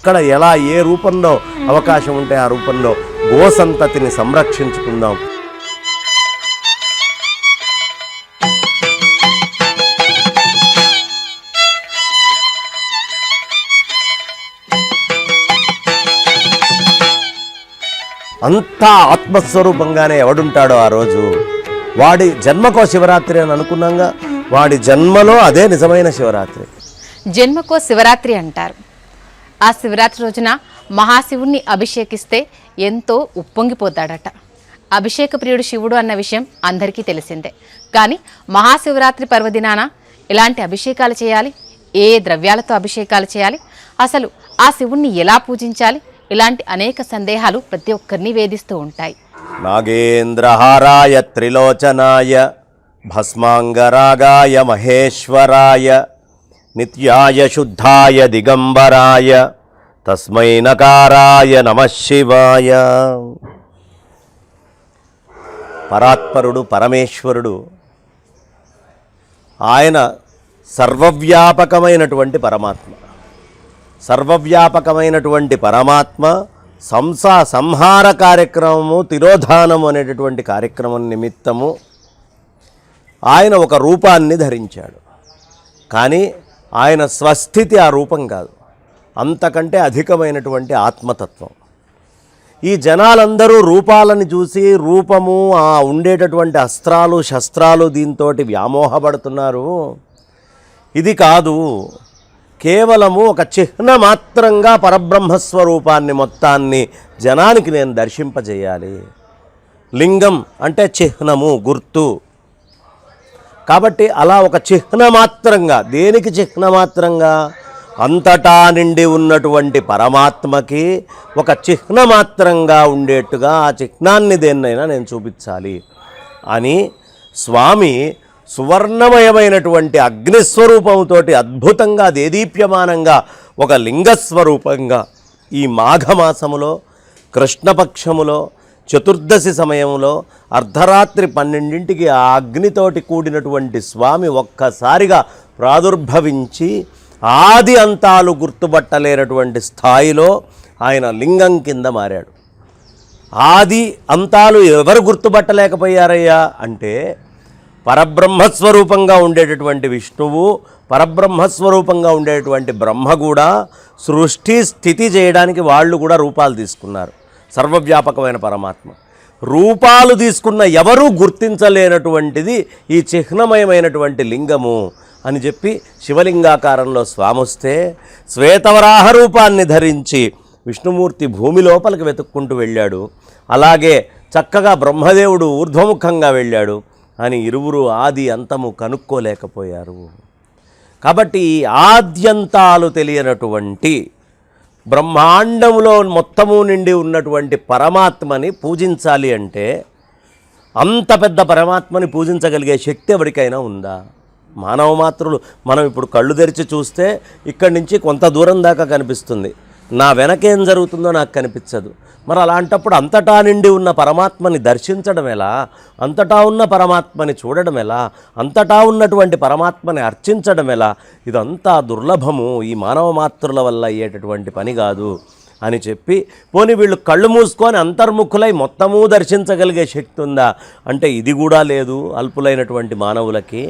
ఇక్కడ ఎలా ఏ రూపంలో అవకాశం ఉంటే ఆ రూపంలో గోసంతతిని సంరక్షించుకుందాం. అంతా ఆత్మస్వరూపంగానే ఎవడుంటాడో ఆ రోజు వాడి జన్మకో శివరాత్రి అని అనుకున్నాగా, వాడి జన్మలో అదే నిజమైన శివరాత్రి. జన్మకో శివరాత్రి అంటారు. ఆ శివరాత్రి రోజున మహాశివుణ్ణి అభిషేకిస్తే ఎంతో ఉప్పొంగిపోతాడట. అభిషేక ప్రియుడు శివుడు అన్న విషయం అందరికీ తెలిసిందే. కానీ మహాశివరాత్రి పర్వదినాన ఎలాంటి అభిషేకాలు చేయాలి, ఏ ద్రవ్యాలతో అభిషేకాలు చేయాలి, అసలు ఆ శివుణ్ణి ఎలా పూజించాలి, ఇలాంటి అనేక సందేహాలు ప్రతి ఒక్కరిని వేధిస్తూ ఉంటాయి. నాగేంద్రహారాయ త్రిలోచనాయ భస్మాంగరాగాయ మహేశ్వరాయ నిత్యాయ శుద్ధాయ దిగంబరాయ తస్మై నకారాయ నమః శివాయ. పరాత్పరుడు పరమేశ్వరుడు, ఆయన సర్వవ్యాపకమైనటువంటి పరమాత్మ. సర్వవ్యాపకమైనటువంటి పరమాత్మ సంహార కార్యక్రమము, తిరోధానము అనేటటువంటి కార్యక్రమం నిమిత్తము ఆయన ఒక రూపాన్ని ధరించాడు. కానీ ఆయన స్వస్థితి ఆ రూపం కాదు, అంతకంటే అధికమైనటువంటి ఆత్మతత్వం. ఈ జనాలందరూ రూపాలను చూసి రూపము, ఆ ఉండేటటువంటి అస్త్రాలు శస్త్రాలు దీంతో వ్యామోహపడుతున్నారు. ఇది కాదు, కేవలము ఒక చిహ్న మాత్రంగా పరబ్రహ్మస్వరూపాన్ని మొత్తాన్ని జనానికి నేను దర్శింపజేయాలి. లింగం అంటే చిహ్నము, గుర్తు. కాబట్టి అలా ఒక చిహ్నమాత్రంగా, దేనికి చిహ్నమాత్రంగా? అంతటా నిండి ఉన్నటువంటి పరమాత్మకి ఒక చిహ్నమాత్రంగా ఉండేట్టుగా ఆ చిహ్నాన్ని దేన్నైనా నేను చూపించాలి అని స్వామి సువర్ణమయమైనటువంటి అగ్నిస్వరూపంతో అద్భుతంగా దేదీప్యమానంగా ఒక లింగస్వరూపంగా ఈ మాఘమాసములో కృష్ణపక్షములో చతుర్దశి సమయంలో అర్ధరాత్రి 12ంటికి ఆ అగ్నితోటి కూడినటువంటి స్వామి ఒక్కసారిగా ప్రాదుర్భవించి ఆది అంతాలు గుర్తుపట్టలేనటువంటి స్థాయిలో ఆయన లింగం కింద మారాడు. ఆది అంతాలు ఎవరు గుర్తుపట్టలేకపోయారయ్యా అంటే పరబ్రహ్మస్వరూపంగా ఉండేటటువంటి విష్ణువు, పరబ్రహ్మస్వరూపంగా ఉండేటటువంటి బ్రహ్మ కూడా సృష్టి స్థితి చేయడానికి వాళ్ళు కూడా రూపాలు తీసుకున్నారు. సర్వవ్యాపకమైన పరమాత్మ రూపాలు తీసుకున్న ఎవరూ గుర్తించలేనటువంటిది ఈ చిహ్నమయమైనటువంటి లింగము అని చెప్పి శివలింగాకారంలో స్వామి వస్తే శ్వేతవరాహ రూపాన్ని ధరించి విష్ణుమూర్తి భూమి లోపలికి వెతుక్కుంటూ వెళ్ళాడు. అలాగే చక్కగా బ్రహ్మదేవుడు ఊర్ధ్వముఖంగా వెళ్ళాడు అని ఇరువురు ఆది అంతము కనుక్కోలేకపోయారు. కాబట్టి ఆద్యంతాలు తెలియనటువంటి బ్రహ్మాండంలో మొత్తము నిండి ఉన్నటువంటి పరమాత్మని పూజించాలి అంటే అంత పెద్ద పరమాత్మని పూజించగలిగే శక్తి ఎవరికైనా ఉందా? మానవ మాత్రులు మనం ఇప్పుడు కళ్ళు తెరిచి చూస్తే ఇక్కడి నుంచి కొంత దూరం దాకా కనిపిస్తుంది, నా వెనకేం జరుగుతుందో నాకు కనిపించదు. మరి అలాంటప్పుడు అంతటా నిండి ఉన్న పరమాత్మని దర్శించడం ఎలా? అంతటా ఉన్న పరమాత్మని చూడడం ఎలా? అంతటా ఉన్నటువంటి పరమాత్మని అర్చించడం ఎలా? ఇదంతా దుర్లభము, ఈ మానవ మాతృల వల్ల అయ్యేటటువంటి పని కాదు అని చెప్పి, పోనీ వీళ్ళు కళ్ళు మూసుకొని అంతర్ముఖులై మొత్తము దర్శించగలిగే శక్తి ఉందా అంటే ఇది కూడా లేదు అల్పులైనటువంటి మానవులకి.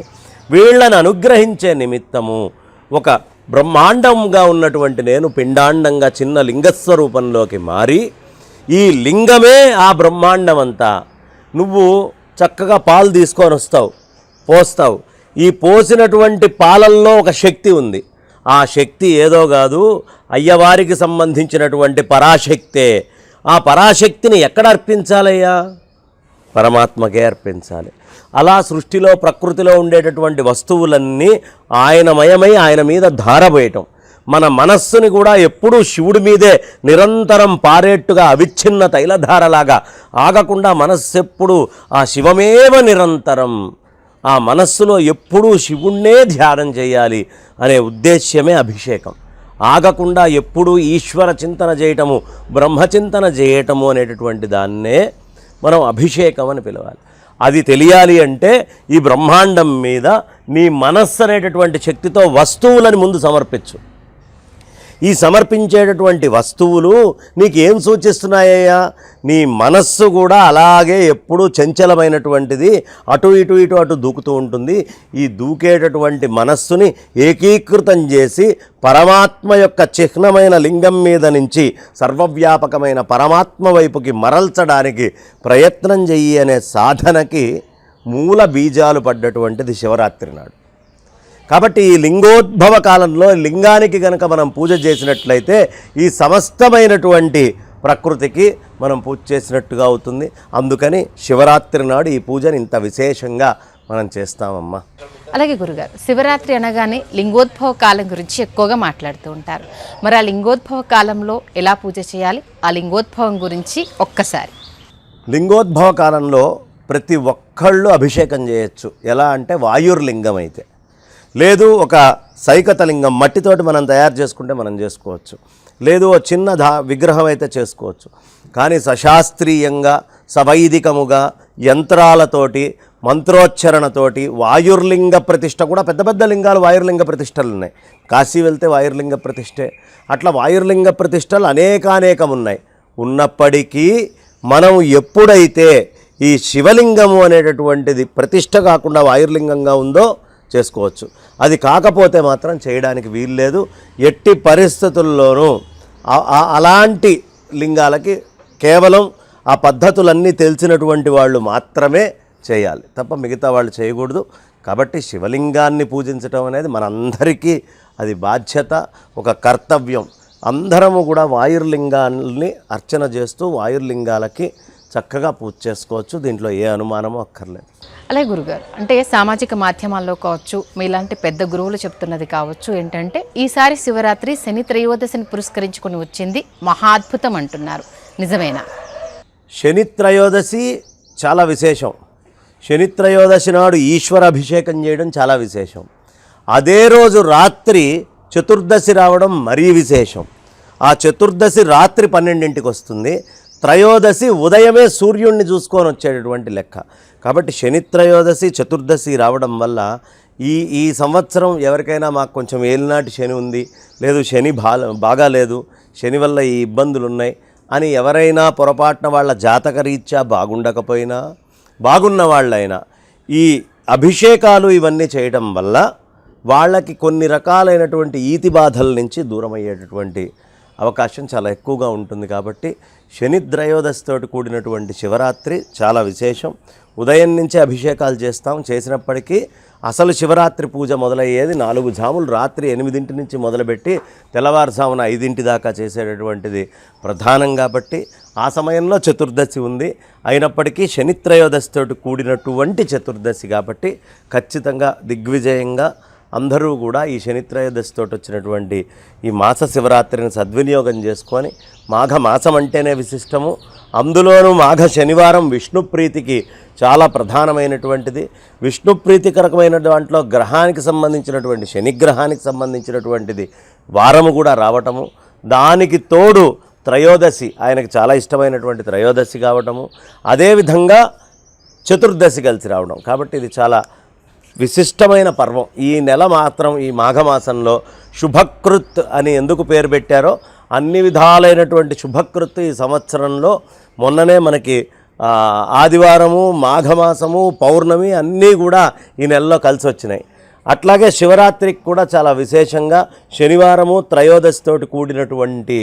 వీళ్ళని అనుగ్రహించే నిమిత్తము ఒక బ్రహ్మాండంగా ఉన్నటువంటి నేను పిండాండంగా చిన్న లింగస్వరూపంలోకి మారి, ఈ లింగమే ఆ బ్రహ్మాండం అంతా. నువ్వు చక్కగా పాలు తీసుకొని వస్తావు, పోస్తావు. ఈ పోసినటువంటి పాలల్లో ఒక శక్తి ఉంది. ఆ శక్తి ఏదో కాదు, అయ్యవారికి సంబంధించినటువంటి పరాశక్తే. ఆ పరాశక్తిని ఎక్కడ అర్పించాలయ్యా? పరమాత్మకే అర్పించాలి. అలా సృష్టిలో ప్రకృతిలో ఉండేటటువంటి వస్తువులన్నీ ఆయనమయమై ఆయన మీద ధారపోయటం. మన మనస్సుని కూడా ఎప్పుడూ శివుడి మీదే నిరంతరం పారేట్టుగా అవిచ్ఛిన్న తైలధారలాగా ఆగకుండా మనస్సు ఎప్పుడు ఆ శివమేవ నిరంతరం, ఆ మనస్సులో ఎప్పుడూ శివుణ్ణే ధ్యానం చేయాలి అనే ఉద్దేశ్యమే అభిషేకం. ఆగకుండా ఎప్పుడూ ఈశ్వర చింతన చేయటము, బ్రహ్మచింతన చేయటము అనేటటువంటి దాన్నే మనం అభిషేకం అని పిలవాలి. అది తెలియాలి అంటే ఈ బ్రహ్మాండం మీద నీ మనస్సు అనేటటువంటి శక్తితో వస్తువులను ముందు సమర్పించు. ఈ సమర్పించేటటువంటి వస్తువులు నీకేం సూచిస్తున్నాయ్యా? నీ మనస్సు కూడా అలాగే ఎప్పుడూ చంచలమైనటువంటిది, అటు దూకుతూ ఉంటుంది. ఈ దూకేటటువంటి మనస్సుని ఏకీకృతం చేసి పరమాత్మ యొక్క చిహ్నమైన లింగం మీద నుంచి సర్వవ్యాపకమైన పరమాత్మ వైపుకి మరల్చడానికి ప్రయత్నం చెయ్యి అనే సాధనకి మూల బీజాలు పడ్డటువంటిది శివరాత్రి నాడు. కాబట్టి ఈ లింగోద్భవ కాలంలో లింగానికి గనక మనం పూజ చేసినట్లయితే ఈ సమస్తమైనటువంటి ప్రకృతికి మనం పూజ చేసినట్టుగా అవుతుంది. అందుకని శివరాత్రి నాడు ఈ పూజని ఇంత విశేషంగా మనం చేస్తామమ్మా. అలాగే గురుగారు, శివరాత్రి అనగానే లింగోద్భవ కాలం గురించి ఎక్కువగా మాట్లాడుతూ ఉంటారు. మరి ఆ లింగోద్భవ కాలంలో ఎలా పూజ చేయాలి? ఆ లింగోద్భవం గురించి ఒక్కసారి. లింగోద్భవ కాలంలో ప్రతి ఒక్కళ్ళు అభిషేకం చేయొచ్చు. ఎలా అంటే వాయుర్లింగం అయితే, లేదు ఒక సైకత లింగం మట్టితోటి మనం తయారు చేసుకుంటే మనం చేసుకోవచ్చు, లేదు ఓ చిన్న విగ్రహం అయితే చేసుకోవచ్చు. కానీ సశాస్త్రీయంగా సవైదికముగా యంత్రాలతోటి మంత్రోచ్చరణతోటి వాయుర్లింగ ప్రతిష్ఠ కూడా పెద్ద పెద్ద లింగాలు వాయుర్లింగ ప్రతిష్టలు ఉన్నాయి. కాశీ వెళ్తే వాయుర్లింగ ప్రతిష్ఠే. అట్లా వాయుర్లింగ ప్రతిష్టలు అనేకానేకం ఉన్నాయి. ఉన్నప్పటికీ మనం ఎప్పుడైతే ఈ శివలింగము అనేటటువంటిది ప్రతిష్ఠ కాకుండా వాయుర్లింగంగా ఉందో చేసుకోవచ్చు. అది కాకపోతే మాత్రం చేయడానికి వీల్లేదు. ఎట్టి పరిస్థితుల్లోనూ అలాంటి లింగాలకి కేవలం ఆ పద్ధతులన్నీ తెలిసినటువంటి వాళ్ళు మాత్రమే చేయాలి తప్ప మిగతా వాళ్ళు చేయకూడదు. కాబట్టి శివలింగాన్ని పూజించడం అనేది మనందరికీ అది బాధ్యత, ఒక కర్తవ్యం. అందరము కూడా వాయుర్లింగాన్ని అర్చన చేస్తూ వాయుర్లింగాలకి చక్కగా పూజ చేసుకోవచ్చు. దీంట్లో ఏ అనుమానమూ అక్కర్లేదు. అలాగే గురుగారు, అంటే సామాజిక మాధ్యమాల్లో కావచ్చు, మీలాంటి పెద్ద గురువులు చెప్తున్నది కావచ్చు ఏంటంటే ఈసారి శివరాత్రి శని త్రయోదశిని పురస్కరించుకొని వచ్చింది మహా అద్భుతం అంటున్నారు. నిజమేనా? శని త్రయోదశి చాలా విశేషం. శని త్రయోదశి నాడు ఈశ్వర అభిషేకం చేయడం చాలా విశేషం. అదే రోజు రాత్రి చతుర్దశి రావడం మరీ విశేషం. ఆ చతుర్దశి రాత్రి 12ంటికి వస్తుంది. త్రయోదశి ఉదయమే సూర్యుడిని చూసుకొని వచ్చేటటువంటి లెక్క. కాబట్టి శని త్రయోదశి చతుర్దశి రావడం వల్ల ఈ సంవత్సరం ఎవరికైనా మాకు కొంచెం ఏలినాటి శని ఉంది, లేదు శని బాగాలేదు, శని వల్ల ఈ ఇబ్బందులు ఉన్నాయి అని ఎవరైనా పొరపాటున వాళ్ళ జాతకరీత్యా బాగుండకపోయినా బాగున్న వాళ్ళైనా ఈ అభిషేకాలు ఇవన్నీ చేయడం వల్ల వాళ్ళకి కొన్ని రకాలైనటువంటి ఈతి బాధల నుంచి దూరం అయ్యేటటువంటి అవకాశం చాలా ఎక్కువగా ఉంటుంది. కాబట్టి శని త్రయోదశితోటి కూడినటువంటి శివరాత్రి చాలా విశేషం. ఉదయం నుంచే అభిషేకాలు చేస్తాం. చేసినప్పటికీ అసలు శివరాత్రి పూజ మొదలయ్యేది 4 జాములు రాత్రి 8 నుంచి మొదలుపెట్టి తెల్లవారుజామున 5 దాకా చేసేటటువంటిది ప్రధానం. కాబట్టి ఆ సమయంలో చతుర్దశి ఉంది. అయినప్పటికీ శని త్రయోదశితోటి కూడినటువంటి చతుర్దశి కాబట్టి ఖచ్చితంగా దిగ్విజయంగా అందరూ కూడా ఈ శని త్రయోదశితో వచ్చినటువంటి ఈ మాస శివరాత్రిని సద్వినియోగం చేసుకొని, మాఘమాసం అంటేనే విశిష్టము, అందులోనూ మాఘ శనివారం విష్ణు ప్రీతికి చాలా ప్రధానమైనటువంటిది. విష్ణు ప్రీతికరకమైన దాంట్లో గ్రహానికి సంబంధించినటువంటి శనిగ్రహానికి సంబంధించినటువంటిది వారము కూడా రావటము, దానికి తోడు త్రయోదశి ఆయనకు చాలా ఇష్టమైనటువంటి త్రయోదశి కావటము, అదేవిధంగా చతుర్దశి కలిసి రావడం. కాబట్టి ఇది చాలా విశిష్టమైన పర్వం. ఈ నెల మాత్రం ఈ మాఘమాసంలో శుభకృత్ అని ఎందుకు పేరు పెట్టారో అన్ని విధాలైనటువంటి శుభకృత్ ఈ సంవత్సరంలో మొన్ననే మనకి ఆదివారము, మాఘమాసము, పౌర్ణమి అన్నీ కూడా ఈ నెలలో కలిసి వచ్చినాయి. అట్లాగే శివరాత్రికి కూడా చాలా విశేషంగా శనివారము త్రయోదశితోటి కూడినటువంటి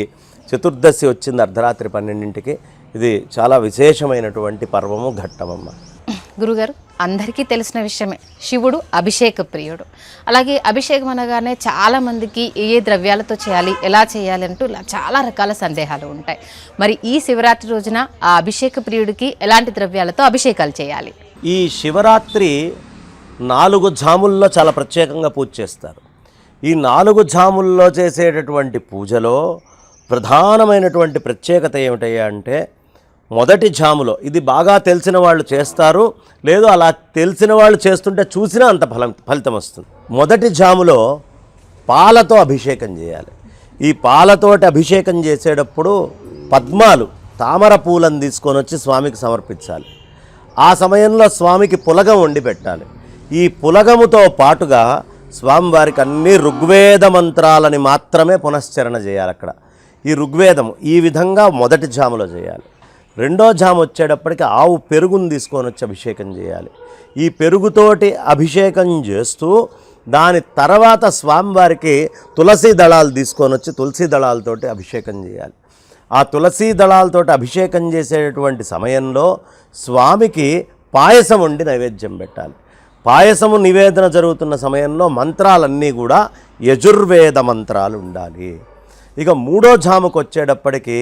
చతుర్దశి వచ్చింది అర్ధరాత్రి 12ంటికి. ఇది చాలా విశేషమైనటువంటి పర్వము, ఘట్టమమ్మ. గురుగారు, అందరికీ తెలిసిన విషయమే, శివుడు అభిషేక ప్రియుడు. అలాగే అభిషేకం అనగానే చాలామందికి ఏ ద్రవ్యాలతో చేయాలి, ఎలా చేయాలి అంటూ చాలా రకాల సందేహాలు ఉంటాయి. మరి ఈ శివరాత్రి రోజున ఆ అభిషేక ప్రియుడికి ఎలాంటి ద్రవ్యాలతో అభిషేకాలు చేయాలి? ఈ శివరాత్రి 4 జాముల్లో చాలా ప్రత్యేకంగా పూజ చేస్తారు. ఈ 4 జాముల్లో చేసేటటువంటి పూజలో ప్రధానమైనటువంటి ప్రత్యేకత ఏమిటయ్యా అంటే, మొదటి జాములో ఇది బాగా తెలిసిన వాళ్ళు చేస్తారు, లేదు అలా తెలిసిన వాళ్ళు చేస్తుంటే చూసినా అంత ఫలితం వస్తుంది. మొదటి జాములో పాలతో అభిషేకం చేయాలి. ఈ పాలతోటి అభిషేకం చేసేటప్పుడు పద్మాలు, తామర పూలను తీసుకొని వచ్చి స్వామికి సమర్పించాలి. ఆ సమయంలో స్వామికి పులగం వండి పెట్టాలి. ఈ పులగముతో పాటుగా స్వామివారికి అన్ని ఋగ్వేద మంత్రాలని మాత్రమే పునశ్చరణ చేయాలి అక్కడ. ఈ ఋగ్వేదము ఈ విధంగా మొదటి జాములో చేయాలి. రెండో జాము వచ్చేటప్పటికి ఆవు పెరుగుని తీసుకొని వచ్చి అభిషేకం చేయాలి. ఈ పెరుగుతోటి అభిషేకం చేస్తూ దాని తర్వాత స్వామివారికి తులసి దళాలు తీసుకొని వచ్చి తులసి దళాలతోటి అభిషేకం చేయాలి. ఆ తులసి దళాలతోటి అభిషేకం చేసేటువంటి సమయంలో స్వామికి పాయసం వండి నైవేద్యం పెట్టాలి. పాయసము నివేదన జరుగుతున్న సమయంలో మంత్రాలన్నీ కూడా యజుర్వేద మంత్రాలు ఉండాలి. ఇక మూడో జాముకు వచ్చేటప్పటికి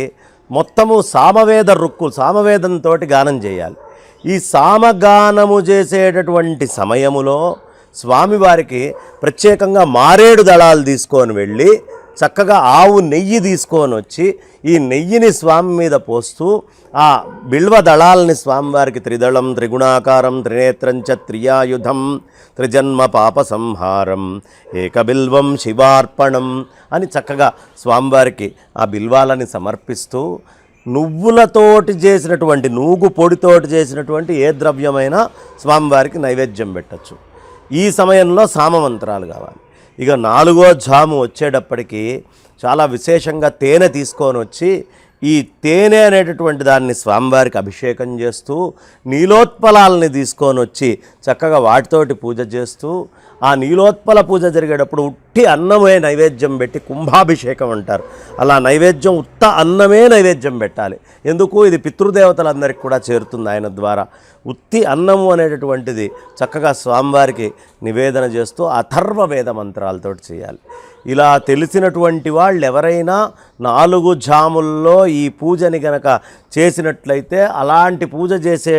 మొత్తము సామవేద రుక్కు సామవేదంతో గానం చేయాలి. ఈ సామగానము చేసేటటువంటి సమయములో స్వామివారికి ప్రత్యేకంగా మారేడు దళాలు తీసుకొని వెళ్ళి చక్కగా ఆవు నెయ్యి తీసుకొని వచ్చి ఈ నెయ్యిని స్వామి మీద పోస్తూ ఆ బిల్వ దళాలని స్వామివారికి త్రిదళం త్రిగుణాకారం త్రినేత్రంచ త్రియాయుధం త్రిజన్మ పాప సంహారం ఏకబిల్వం శివార్పణం అని చక్కగా స్వామివారికి ఆ బిల్వాలని సమర్పిస్తూ నువ్వులతోటి చేసినటువంటి నూగు పొడితోటి చేసినటువంటి ఏ ద్రవ్యమైనా స్వామివారికి నైవేద్యం పెట్టచ్చు. ఈ సమయంలో సామమంత్రాలు కావాలి. ఇక నాలుగో జాము వచ్చేటప్పటికి చాలా విశేషంగా తేనె తీసుకొని వచ్చి ఈ తేనె అనేటటువంటి దాన్ని స్వామివారికి అభిషేకం చేస్తూ నీలోత్పలాలని తీసుకొని వచ్చి చక్కగా వాటితోటి పూజ చేస్తూ ఆ నీలోత్పల పూజ జరిగేటప్పుడు ఉట్టి అన్నమే నైవేద్యం పెట్టి కుంభాభిషేకం అంటారు. అలా నైవేద్యం ఉత్త అన్నమే నైవేద్యం పెట్టాలి. ఎందుకు? ఇది పితృదేవతలందరికీ కూడా చేరుతుంది ఆయన ద్వారా. ఉత్తి అన్నము అనేటటువంటిది చక్కగా స్వామివారికి నివేదన చేస్తూ అథర్వ వేద మంత్రాలతోటి చేయాలి. ఇలా తెలిసినటువంటి వాళ్ళు ఎవరైనా 4 జాముల్లో ఈ పూజని గనక చేసినట్లయితే, అలాంటి పూజ చేసే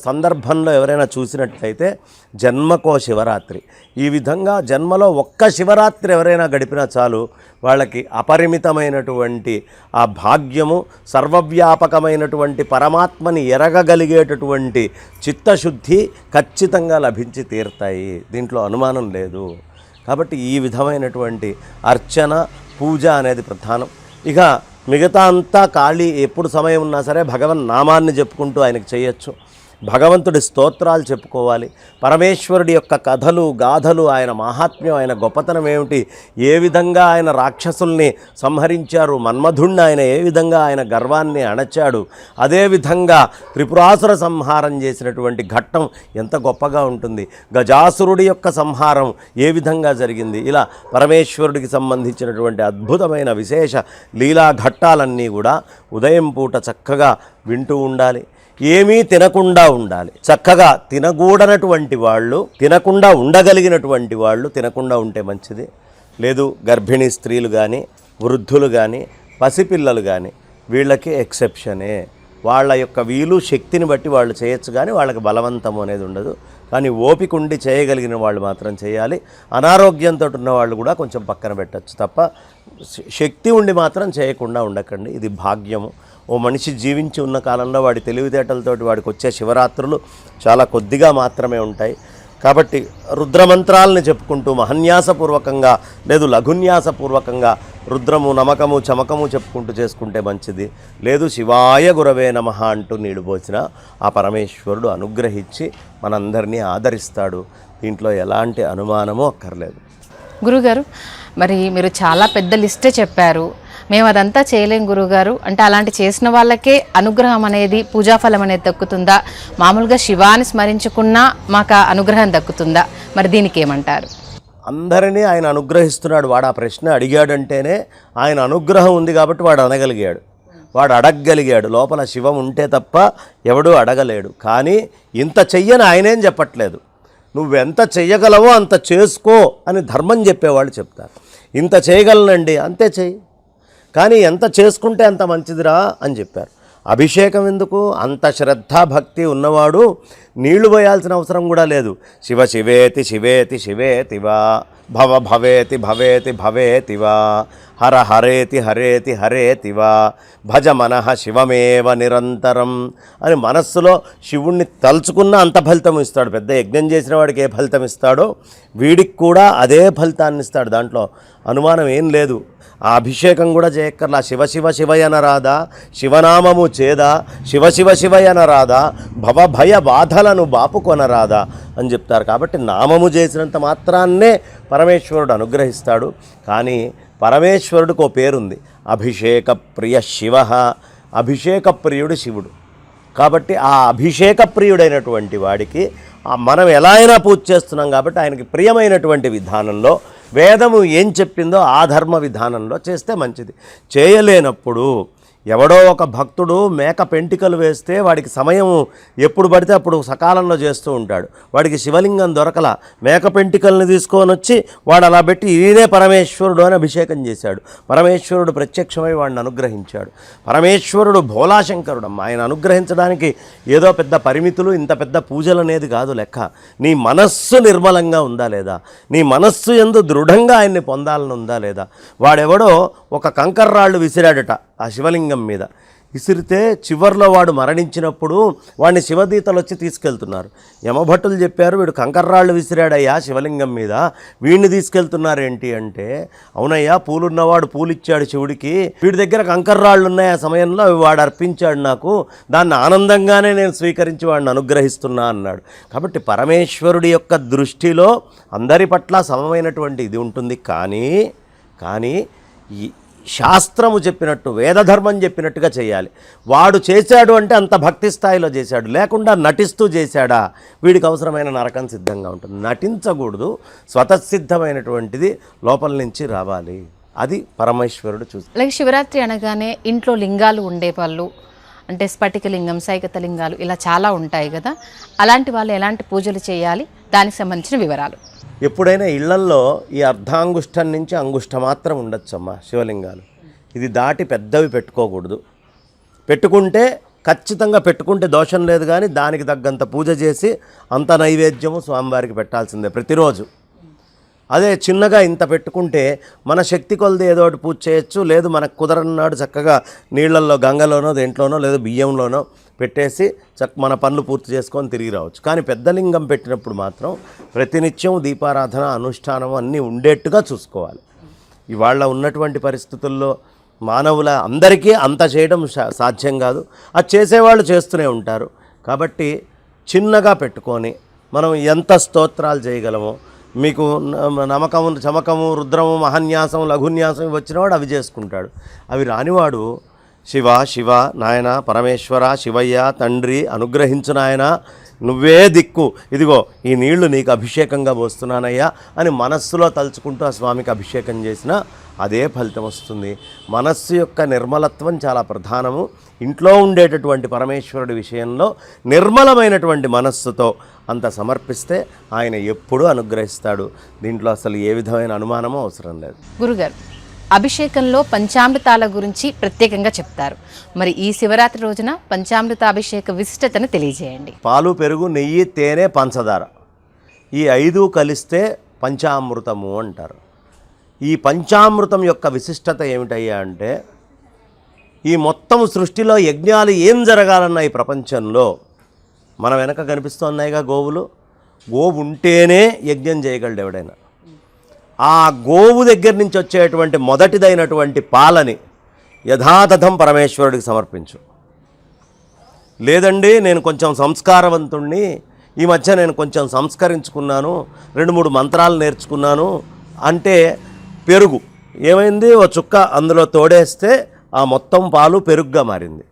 సందర్భంలో ఎవరైనా చూసినట్లయితే జన్మకో శివరాత్రి, ఈ విధంగా జన్మలో ఒక్క శివరాత్రి ఎవరైనా గడిపినా చాలు వాళ్ళకి అపరిమితమైనటువంటి ఆ భాగ్యము, సర్వవ్యాపకమైనటువంటి పరమాత్మని ఎరగగలిగేటటువంటి చిత్తశుద్ధి ఖచ్చితంగా లభించి తీరుతాయి. దీంట్లో అనుమానం లేదు. కాబట్టి ఈ విధమైనటువంటి అర్చన పూజ అనేది ప్రధానం. ఇక మిగతా అంతా ఖాళీ, ఎప్పుడు సమయం ఉన్నా సరే భగవన్ నామాన్ని చెప్పుకుంటూ ఆయనకు చేయొచ్చు. భగవంతుడి స్తోత్రాలు చెప్పుకోవాలి. పరమేశ్వరుడి యొక్క కథలు గాథలు, ఆయన మహాత్మ్యం, ఆయన గొప్పతనం ఏమిటి, ఏ విధంగా ఆయన రాక్షసుల్ని సంహరించారు, మన్మధుణ్ణి ఆయన ఏ విధంగా ఆయన గర్వాన్ని అణచాడు, అదేవిధంగా త్రిపురాసుర సంహారం చేసినటువంటి ఘట్టం ఎంత గొప్పగా ఉంటుంది, గజాసురుడి యొక్క సంహారం ఏ విధంగా జరిగింది, ఇలా పరమేశ్వరుడికి సంబంధించినటువంటి అద్భుతమైన విశేష లీలా ఘట్టాలన్నీ కూడా ఉదయం పూట చక్కగా వింటూ ఉండాలి. ఏమీ తినకుండా ఉండాలి. చక్కగా తినకూడనటువంటి వాళ్ళు, తినకుండా ఉండగలిగినటువంటి వాళ్ళు తినకుండా ఉంటే మంచిది. లేదు గర్భిణీ స్త్రీలు కానీ, వృద్ధులు కానీ, పసిపిల్లలు కానీ వీళ్ళకి ఎక్సెప్షనే. వాళ్ళ యొక్క వీలు శక్తిని బట్టి వాళ్ళు చేయొచ్చు, కానీ వాళ్ళకి బలవంతం అనేది ఉండదు. కానీ ఓపిక ఉండి చేయగలిగిన వాళ్ళు మాత్రం చేయాలి. అనారోగ్యంతో ఉన్న వాళ్ళు కూడా కొంచెం పక్కన పెట్టచ్చు తప్ప శక్తి ఉండి మాత్రం చేయకుండా ఉండకండి. ఇది భాగ్యము. ఓ మనిషి జీవించి ఉన్న కాలంలో వాడి తెలివితేటలతోటి వాడికి వచ్చే శివరాత్రులు చాలా కొద్దిగా మాత్రమే ఉంటాయి. కాబట్టి రుద్రమంత్రాలని చెప్పుకుంటూ మహన్యాసపూర్వకంగా, లేదు లఘున్యాసపూర్వకంగా రుద్రము నమకము చమకము చెప్పుకుంటూ చేసుకుంటే మంచిది. లేదు శివాయ గురవే నమః అంటూ నీళ్ళు పోసిన ఆ పరమేశ్వరుడు అనుగ్రహించి మనందరినీ ఆదరిస్తాడు. దీంట్లో ఎలాంటి అనుమానమూ అక్కర్లేదు. గురుగారు, మరి మీరు చాలా పెద్ద లిస్టే చెప్పారు. మేము అదంతా చేయలేం గురుగారు అంటే, అలాంటి చేసిన వాళ్ళకే అనుగ్రహం అనేది, పూజాఫలం అనేది దక్కుతుందా? మామూలుగా శివాని స్మరించుకున్నా మాకు అనుగ్రహం దక్కుతుందా? మరి దీనికి ఏమంటారు? అందరినీ ఆయన అనుగ్రహిస్తున్నాడు. వాడు ఆ ప్రశ్న అడిగాడంటేనే ఆయన అనుగ్రహం ఉంది కాబట్టి వాడు అనగలిగాడు, వాడు అడగగలిగాడు. లోపల శివం ఉంటే తప్ప ఎవడూ అడగలేడు. కానీ ఇంత చెయ్యని ఆయనేం చెప్పట్లేదు. నువ్వెంత చెయ్యగలవో అంత చేసుకో అని ధర్మం చెప్పేవాళ్ళు చెప్తారు. ఇంత చేయగలనండి, అంతే చెయ్యి, కానీ ఎంత చేసుకుంటే అంత మంచిదిరా అని చెప్పారు. అభిషేకం ఎందుకు? అంత శ్రద్ధాభక్తి ఉన్నవాడు నీళ్లు పోయాల్సిన అవసరం కూడా లేదు. శివ శివేతి శివేతి శివేతివా, భవ భవేతి భవేతి భవేతివా హర హరేతి హరేతి హరేతివా భజ మనః శివమేవ నిరంతరం అని మనస్సులో శివుణ్ణి తలుచుకున్న అంత ఫలితం ఇస్తాడు. పెద్ద యజ్ఞం చేసిన వాడికి ఏ ఫలితం ఇస్తాడో వీడికి కూడా అదే ఫలితాన్ని ఇస్తాడు. దాంట్లో అనుమానం ఏం లేదు. ఆ అభిషేకం కూడా చేయక్కర్లా. శివ శివ శివయనరాదా, శివనామము చేదా, శివ శివ శివయనరాదా, భవభయ బాధలను బాపుకొనరాదా అని చెప్తారు. కాబట్టి నామము చేసినంత మాత్రాన్నే పరమేశ్వరుడు అనుగ్రహిస్తాడు. కానీ పరమేశ్వరుడికి ఓ పేరుంది, అభిషేక ప్రియ శివ. అభిషేక ప్రియుడు శివుడు. కాబట్టి ఆ అభిషేక ప్రియుడైనటువంటి వాడికి మనం ఎలా అయినా పూజ చేస్తున్నాం కాబట్టి ఆయనకి ప్రియమైనటువంటి విధానంలో వేదము ఏం చెప్పిందో ఆ ధర్మ విధానంలో చేస్తే మంచిది. చేయలేనప్పుడు ఎవడో ఒక భక్తుడు మేక పెంటికలు వేస్తే వాడికి సమయం ఎప్పుడు పడితే అప్పుడు సకాలంలో చేస్తూ ఉంటాడు. వాడికి శివలింగం దొరకల, మేక పెంటికల్ని తీసుకొని వచ్చి వాడు అలా పెట్టి ఈయనే పరమేశ్వరుడు అని అభిషేకం చేశాడు. పరమేశ్వరుడు ప్రత్యక్షమై వాడిని అనుగ్రహించాడు. పరమేశ్వరుడు భోలాశంకరుడు. ఆయన అనుగ్రహించడానికి ఏదో పెద్ద పరిమితులు, ఇంత పెద్ద పూజలు అనేది కాదు లెక్క. నీ మనస్సు నిర్మలంగా ఉందా లేదా, నీ మనస్సు యందు దృఢంగా ఆయన్ని పొందాలని ఉందా లేదా. వాడెవడో ఒక కంకర్రాళ్ళు విసిరాడట ఆ శివలింగం మీద. విసిరితే చివర్లో వాడు మరణించినప్పుడు వాడిని శివదీతలు వచ్చి తీసుకెళ్తున్నారు. యమభట్టులు చెప్పారు, వీడు కంకర్రాళ్ళు విసిరాడయ్యా శివలింగం మీద, వీడిని తీసుకెళ్తున్నారేంటి అంటే, అవునయ్యా పూలున్నవాడు పూలిచ్చాడు శివుడికి, వీడి దగ్గర కంకర్రాళ్ళు ఉన్నాయి, ఆ సమయంలో అవి వాడు అర్పించాడు నాకు, దాన్ని ఆనందంగానే నేను స్వీకరించి వాడిని అనుగ్రహిస్తున్నా అన్నాడు. కాబట్టి పరమేశ్వరుడి యొక్క దృష్టిలో అందరి పట్ల సమమైనటువంటి ఇది ఉంటుంది. కానీ ఈ శాస్త్రము చెప్పినట్టు, వేదధర్మం చెప్పినట్టుగా చేయాలి. వాడు చేశాడు అంటే అంత భక్తి స్థాయిలో చేశాడు, లేకుండా నటిస్తూ చేశాడా వీడికి అవసరమైన నరకం సిద్ధంగా ఉంటుంది. నటించకూడదు, స్వతసిద్ధమైనటువంటిది లోపల నుంచి రావాలి. అది పరమేశ్వరుడు చూసి. అలాగే శివరాత్రి అనగానే ఇంట్లో లింగాలు ఉండేవాళ్ళు, అంటే స్ఫటిక లింగం, సైకత లింగాలు ఇలా చాలా ఉంటాయి కదా, అలాంటి వాళ్ళు ఎలాంటి పూజలు చేయాలి, దానికి సంబంధించిన వివరాలు. ఎప్పుడైనా ఇళ్లల్లో ఈ అర్ధాంగుష్టం నుంచి అంగుష్ట మాత్రం ఉండొచ్చమ్మా శివలింగాలు. ఇది దాటి పెద్దవి పెట్టుకోకూడదు. పెట్టుకుంటే ఖచ్చితంగా పెట్టుకుంటే దోషం లేదు, కానీ దానికి తగ్గంత పూజ చేసి అంత నైవేద్యము స్వామివారికి పెట్టాల్సిందే ప్రతిరోజు. అదే చిన్నగా ఇంత పెట్టుకుంటే మన శక్తి కొలది ఏదో ఒకటి పూజ చేయొచ్చు, లేదు మనకు కుదరన్నాడు చక్కగా నీళ్ళల్లో గంగలోనో దేంట్లోనో లేదు బియ్యంలోనో పెట్టేసి మన పనులు పూర్తి చేసుకొని తిరిగి రావచ్చు. కానీ పెద్ద లింగం పెట్టినప్పుడు మాత్రం ప్రతినిత్యం దీపారాధన, అనుష్ఠానం అన్నీ ఉండేట్టుగా చూసుకోవాలి. ఇవాళ ఉన్నటువంటి పరిస్థితుల్లో మానవుల అందరికీ అంత చేయడం సాధ్యం కాదు. అది చేసేవాళ్ళు చేస్తూనే ఉంటారు. కాబట్టి చిన్నగా పెట్టుకొని మనం ఎంత స్తోత్రాలు చేయగలమో, మీకు నమకము, చమకము, రుద్రము, మహన్యాసం, లఘున్యాసం వచ్చినవాడు అవి చేసుకుంటాడు. అవి రానివాడు శివ శివ నాయన, పరమేశ్వర, శివయ్య, తండ్రి అనుగ్రహించు నాయన, నువ్వే దిక్కు, ఇదిగో ఈ నీళ్లు నీకు అభిషేకంగా పోస్తున్నానయ్యా అని మనస్సులో తలుచుకుంటూ ఆ స్వామికి అభిషేకం చేసినా అదే ఫలితం వస్తుంది. మనస్సు యొక్క నిర్మలత్వం చాలా ప్రధానము. ఇంట్లో ఉండేటటువంటి పరమేశ్వరుడి విషయంలో నిర్మలమైనటువంటి మనస్సుతో అంత సమర్పిస్తే ఆయన ఎప్పుడూ అనుగ్రహిస్తాడు. దీంట్లో అసలు ఏ విధమైన అనుమానమూ అవసరం లేదు. గురుగారు, అభిషేకంలో పంచామృతాల గురించి ప్రత్యేకంగా చెప్తారు. మరి ఈ శివరాత్రి రోజున పంచామృతాభిషేక విశిష్టతను తెలియజేయండి. పాలు, పెరుగు, నెయ్యి, తేనె, పంచదార ఈ 5 కలిస్తే పంచామృతము అంటారు. ఈ పంచామృతం యొక్క విశిష్టత ఏమిటయ్యా అంటే, ఈ మొత్తం సృష్టిలో యజ్ఞాలు ఏం జరగాలన్నా ఈ ప్రపంచంలో మన వెనక కనిపిస్తున్నాయిగా గోవులు. గోవు ఉంటేనే యజ్ఞం చేయగలడు ఎవడైనా. ఆ గోవు దగ్గర నుంచి వచ్చేటువంటి మొదటిదైనటువంటి పాలని యథాతథం పరమేశ్వరుడికి సమర్పించు. లేదండి నేను కొంచెం సంస్కారవంతుణ్ణి, ఈ మధ్య నేను కొంచెం సంస్కరించుకున్నాను, 2-3 మంత్రాలు నేర్చుకున్నాను అంటే పెరుగు ఏమైంది, ఓ చుక్క అందులో తోడేస్తే ఆ మొత్తం పాలు పెరుగుగా మారింది.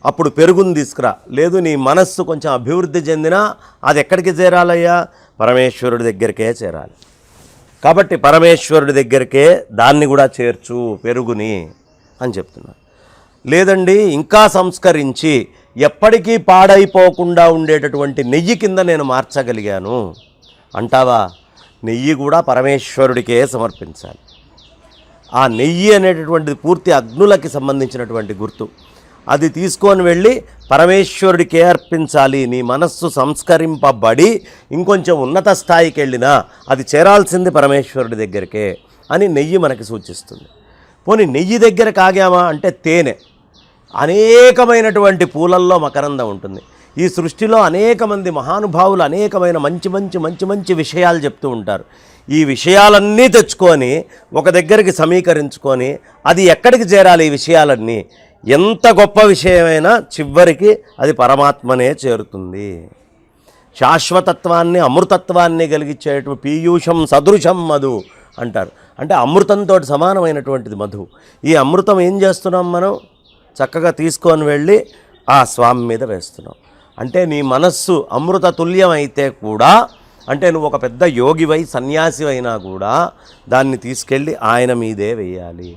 అప్పుడు పెరుగుని తీసుకురా. లేదు నీ మనస్సు కొంచెం అభివృద్ధి చెందినా అది ఎక్కడికి చేరాలయ్యా, పరమేశ్వరుడి దగ్గరికే చేరాలి. కాబట్టి పరమేశ్వరుడి దగ్గరికే దాన్ని కూడా చేర్చు పెరుగుని అని చెప్తున్నారు. లేదండి ఇంకా సంస్కరించి ఎప్పటికీ పాడైపోకుండా ఉండేటటువంటి నెయ్యి కింద నేను మార్చగలిగాను అంటావా, నెయ్యి కూడా పరమేశ్వరుడికే సమర్పించాలి. ఆ నెయ్యి అనేటటువంటిది పూర్తి అగ్నులకి సంబంధించినటువంటి గుర్తు. అది తీసుకొని వెళ్ళి పరమేశ్వరుడికే అర్పించాలి. నీ మనస్సు సంస్కరింపబడి ఇంకొంచెం ఉన్నత స్థాయికి వెళ్ళినా అది చేరాల్సింది పరమేశ్వరుడి దగ్గరికే అని నెయ్యి మనకి సూచిస్తుంది. పోనీ నెయ్యి దగ్గర కాగామా అంటే తేనె. అనేకమైనటువంటి పూలల్లో మకరందం ఉంటుంది. ఈ సృష్టిలో అనేక మంది మహానుభావులు అనేకమైన మంచి మంచి మంచి మంచి విషయాలు చెప్తూ ఉంటారు. ఈ విషయాలన్నీ తెచ్చుకొని ఒక దగ్గరికి సమీకరించుకొని అది ఎక్కడికి చేరాలి? ఈ విషయాలన్నీ ఎంత గొప్ప విషయమైనా చివరికి అది పరమాత్మనే చేరుతుంది. శాశ్వతత్వాన్ని అమృతత్వాన్ని కలిగించేటువంటి పీయూషం సదృశం మధు అంటారు. అంటే అమృతంతో సమానమైనటువంటిది మధు. ఈ అమృతం ఏం చేస్తున్నాం మనం? చక్కగా తీసుకొని వెళ్ళి ఆ స్వామి మీద వేస్తున్నాం. అంటే నీ మనస్సు అమృత తుల్యం అయితే కూడా, అంటే నువ్వు ఒక పెద్ద యోగివై సన్యాసి అయినా కూడా దాన్ని తీసుకెళ్ళి ఆయన మీదే వేయాలి.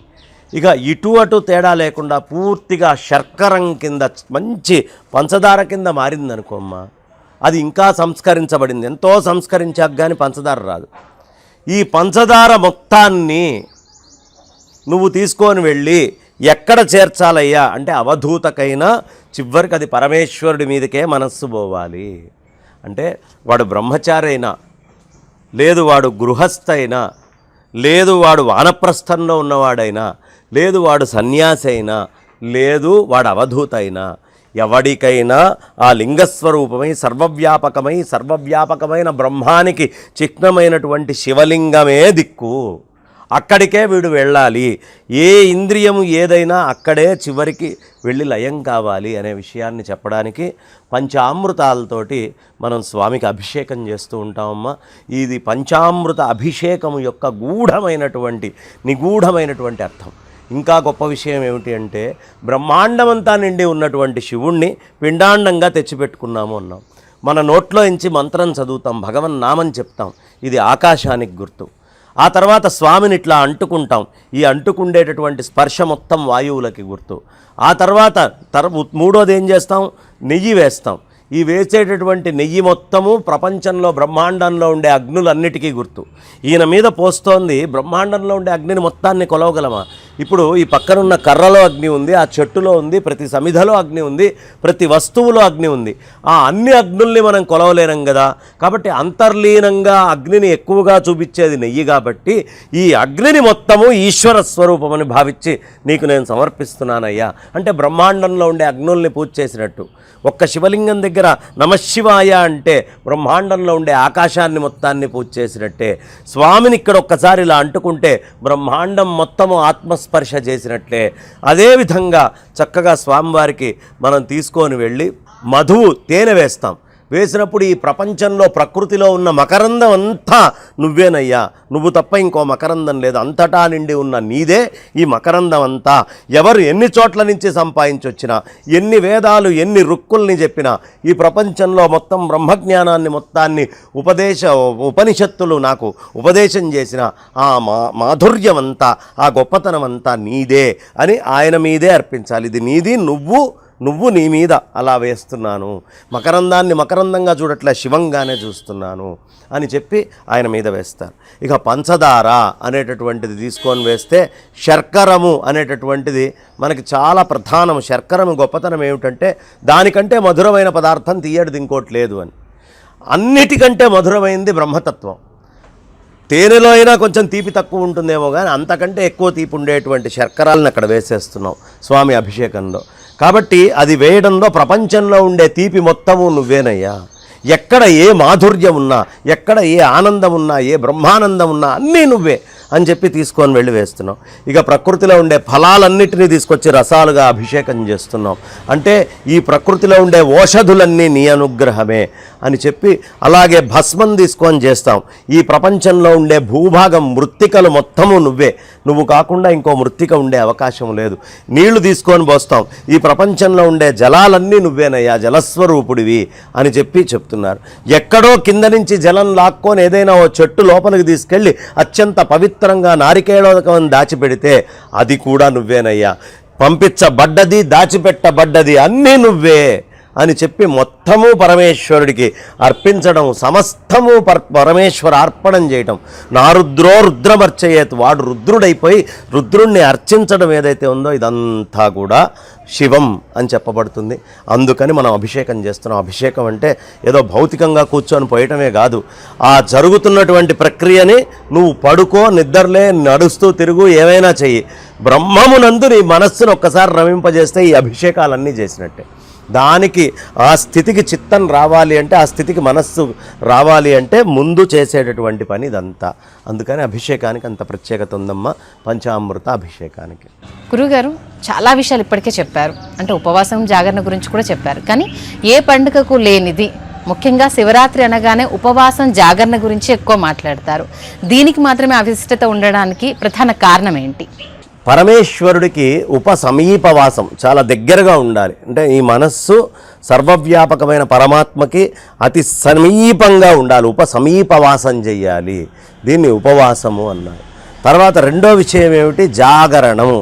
ఇక ఇటు అటు తేడా లేకుండా పూర్తిగా శర్కరం కింద మంచి పంచదార కింద మారిందనుకోమ్మా, అది ఇంకా సంస్కరించబడింది. ఎంతో సంస్కరించాక కానీ పంచదార రాదు. ఈ పంచదార మొత్తాన్ని నువ్వు తీసుకొని వెళ్ళి ఎక్కడ చేర్చాలయ్యా అంటే అవధూతకైనా చివరికి అది పరమేశ్వరుడి మీదకే మనస్సు పోవాలి. అంటే వాడు బ్రహ్మచారి అయినా, లేదు వాడు గృహస్థ అయినా, లేదు వాడు వానప్రస్థంలో ఉన్నవాడైనా, లేదు వాడు సన్యాసి అయినా, లేదు వాడు అవధూత అయినా, ఎవడికైనా ఆ లింగస్వరూపమై సర్వవ్యాపకమైన బ్రహ్మానికి చిహ్నమైనటువంటి శివలింగమే దిక్కు. అక్కడికే వీడు వెళ్ళాలి. ఏ ఇంద్రియము ఏదైనా అక్కడే చివరికి వెళ్ళి లయం కావాలి అనే విషయాన్ని చెప్పడానికి పంచామృతాలతోటి మనం స్వామికి అభిషేకం చేస్తూ ఉంటామమ్మా. ఇది పంచామృత అభిషేకం యొక్క నిగూఢమైనటువంటి అర్థం. ఇంకా గొప్ప విషయం ఏమిటి అంటే బ్రహ్మాండమంతా నిండి ఉన్నటువంటి శివుణ్ణి పిండాండంగా తెచ్చిపెట్టుకున్నాము అన్నాం. మన నోట్లో ఇంచి మంత్రం చదువుతాం, భగవన్నామం చెప్తాం, ఇది ఆకాశానికి గుర్తు. ఆ తర్వాత స్వామిని ఇట్లా అంటుకుంటాం, ఈ అంటుకుండేటటువంటి స్పర్శ మొత్తం వాయువులకి గుర్తు. ఆ తర్వాత మూడోది ఏం చేస్తాం? నెయ్యి వేస్తాం. ఈ వేసేటటువంటి నెయ్యి మొత్తము ప్రపంచంలో బ్రహ్మాండంలో ఉండే అగ్నులన్నిటికీ గుర్తు. ఈయన మీద పోస్తోంది బ్రహ్మాండంలో ఉండే అగ్నిని మొత్తాన్ని కొలవగలమా? ఇప్పుడు ఈ పక్కనున్న కర్రలో అగ్ని ఉంది, ఆ చెట్టులో ఉంది, ప్రతి సమిధలో అగ్ని ఉంది, ప్రతి వస్తువులో అగ్ని ఉంది. ఆ అన్ని అగ్నుల్ని మనం కొలవలేనం కదా. కాబట్టి అంతర్లీనంగా అగ్నిని ఎక్కువగా చూపించేది నెయ్యి కాబట్టి ఈ అగ్నిని మొత్తము ఈశ్వర స్వరూపమని భావించి నీకు నేను సమర్పిస్తున్నానయ్యా అంటే బ్రహ్మాండంలో ఉండే అగ్నుల్ని పూజ చేసినట్టు. ఒక్క శివలింగం దగ్గర నమశివాయ అంటే బ్రహ్మాండంలో ఉండే ఆకాశాన్ని మొత్తాన్ని పూజ చేసినట్టే. స్వామిని ఇక్కడ ఒక్కసారి ఇలా అంటుకుంటే బ్రహ్మాండం మొత్తము ఆత్మస్పర్శ చేసినట్లే. అదేవిధంగా చక్కగా స్వామివారికి మనం తీసుకొని వెళ్ళి మధువు తేనె వేస్తాం. వేసినప్పుడు ఈ ప్రపంచంలో ప్రకృతిలో ఉన్న మకరందం అంతా నువ్వేనయ్యా, నువ్వు తప్ప ఇంకో మకరందం లేదు, అంతటా నిండి ఉన్న నీదే ఈ మకరందం అంతా. ఎవరు ఎన్ని చోట్ల నుంచి సంపాదించొచ్చినా, ఎన్ని వేదాలు ఎన్ని రుక్కుల్ని చెప్పినా, ఈ ప్రపంచంలో మొత్తం బ్రహ్మజ్ఞానాన్ని మొత్తాన్ని ఉపనిషత్తులు నాకు ఉపదేశం చేసిన ఆ మాధుర్యమంతా ఆ గొప్పతనమంతా నీదే అని ఆయన మీదే అర్పించాలి. ఇది నీది, నువ్వు నీ మీద అలా వేస్తున్నాను, మకరందాన్ని మకరందంగా చూడట్లే శివంగానే చూస్తున్నాను అని చెప్పి ఆయన మీద వేస్తారు. ఇక పంచదార అనేటటువంటిది తీసుకొని వేస్తే శర్కరము అనేటటువంటిది మనకి చాలా ప్రధానం. శర్కరము గొప్పతనం ఏమిటంటే దానికంటే మధురమైన పదార్థం తీయడిది ఇంకోటి లేదు అని. అన్నిటికంటే మధురమైంది బ్రహ్మతత్వం. తేనెలో అయినా కొంచెం తీపి తక్కువ ఉంటుందేమో కానీ అంతకంటే ఎక్కువ తీపి ఉండేటువంటి శర్కరాలను అక్కడ వేసేస్తున్నాం స్వామి అభిషేకంలో. కాబట్టి అది వేయడంలో ప్రపంచంలో ఉండే తీపి మొత్తము నువ్వేనయ్యా. ఎక్కడ ఏ మాధుర్యం ఉన్నా, ఎక్కడ ఏ ఆనందం ఉన్నా, ఏ బ్రహ్మానందం ఉన్నా అన్నీ నువ్వే అని చెప్పి తీసుకొని వెళ్ళి వేస్తున్నాం. ఇక ప్రకృతిలో ఉండే ఫలాలన్నిటినీ తీసుకొచ్చి రసాలుగా అభిషేకం చేస్తున్నాం. అంటే ఈ ప్రకృతిలో ఉండే ఓషధులన్నీ నీ అనుగ్రహమే అని చెప్పి అలాగే భస్మం తీసుకొని చేస్తాం. ఈ ప్రపంచంలో ఉండే భూభాగం మృత్తికలు మొత్తము నువ్వే, నువ్వు కాకుండా ఇంకో మృత్తిక ఉండే అవకాశం లేదు. నీళ్లు తీసుకొని పోస్తాం. ఈ ప్రపంచంలో ఉండే జలాలన్నీ నువ్వేనయ్యా, జలస్వరూపుడివి అని చెప్పి చెప్తున్నారు. ఎక్కడో కింద నుంచి జలం లాక్కొని ఏదైనా ఓ చెట్టు లోపలికి తీసుకెళ్ళి అత్యంత పవిత్రంగా నారికేళోదకం దాచిపెడితే అది కూడా నువ్వేనయ్యా. పంపించబడ్డది దాచిపెట్టబడ్డది అన్నీ నువ్వే అని చెప్పి మొత్తము పరమేశ్వరుడికి అర్పించడం, సమస్తము పరమేశ్వర అర్పణం చేయటం. నారుద్రో రుద్రమర్చయేత్, వాడు రుద్రుడైపోయి రుద్రుణ్ణి అర్చించడం ఏదైతే ఉందో ఇదంతా కూడా శివం అని చెప్పబడుతుంది. అందుకని మనం అభిషేకం చేస్తున్నాం. అభిషేకం అంటే ఏదో భౌతికంగా కూర్చొని పోయటమే కాదు, ఆ జరుగుతున్నటువంటి ప్రక్రియని నువ్వు పడుకో, నిద్రలే, నడుస్తూ తిరుగు, ఏమైనా చెయ్యి, బ్రహ్మమునందు నీ మనస్సును ఒక్కసారి రమింపజేస్తే ఈ అభిషేకాలన్నీ చేసినట్టే. దానికి ఆ స్థితికి చిత్తం రావాలి అంటే, ఆ స్థితికి మనస్సు రావాలి అంటే ముందు చేసేటటువంటి పని ఇదంతా. అందుకని అభిషేకానికి అంత ప్రత్యేకత ఉందమ్మా, పంచామృత అభిషేకానికి. గురుగారు చాలా విషయాలు ఇప్పటికే చెప్పారు, అంటే ఉపవాసం జాగరణ గురించి కూడా చెప్పారు. కానీ ఏ పండుగకు లేనిది, ముఖ్యంగా శివరాత్రి అనగానే ఉపవాసం జాగరణ గురించి ఎక్కువ మాట్లాడతారు. దీనికి మాత్రమే అవిశిష్టత ఉండడానికి ప్రధాన కారణం ఏంటి? పరమేశ్వరుడికి ఉపసమీపవాసం చాలా దగ్గరగా ఉండాలి. అంటే ఈ మనస్సు సర్వవ్యాపకమైన పరమాత్మకి అతి సమీపంగా ఉండాలి, ఉపసమీపవాసం చెయ్యాలి. దీన్ని ఉపవాసము అన్నారు. తర్వాత రెండో విషయం ఏమిటి? జాగరణము,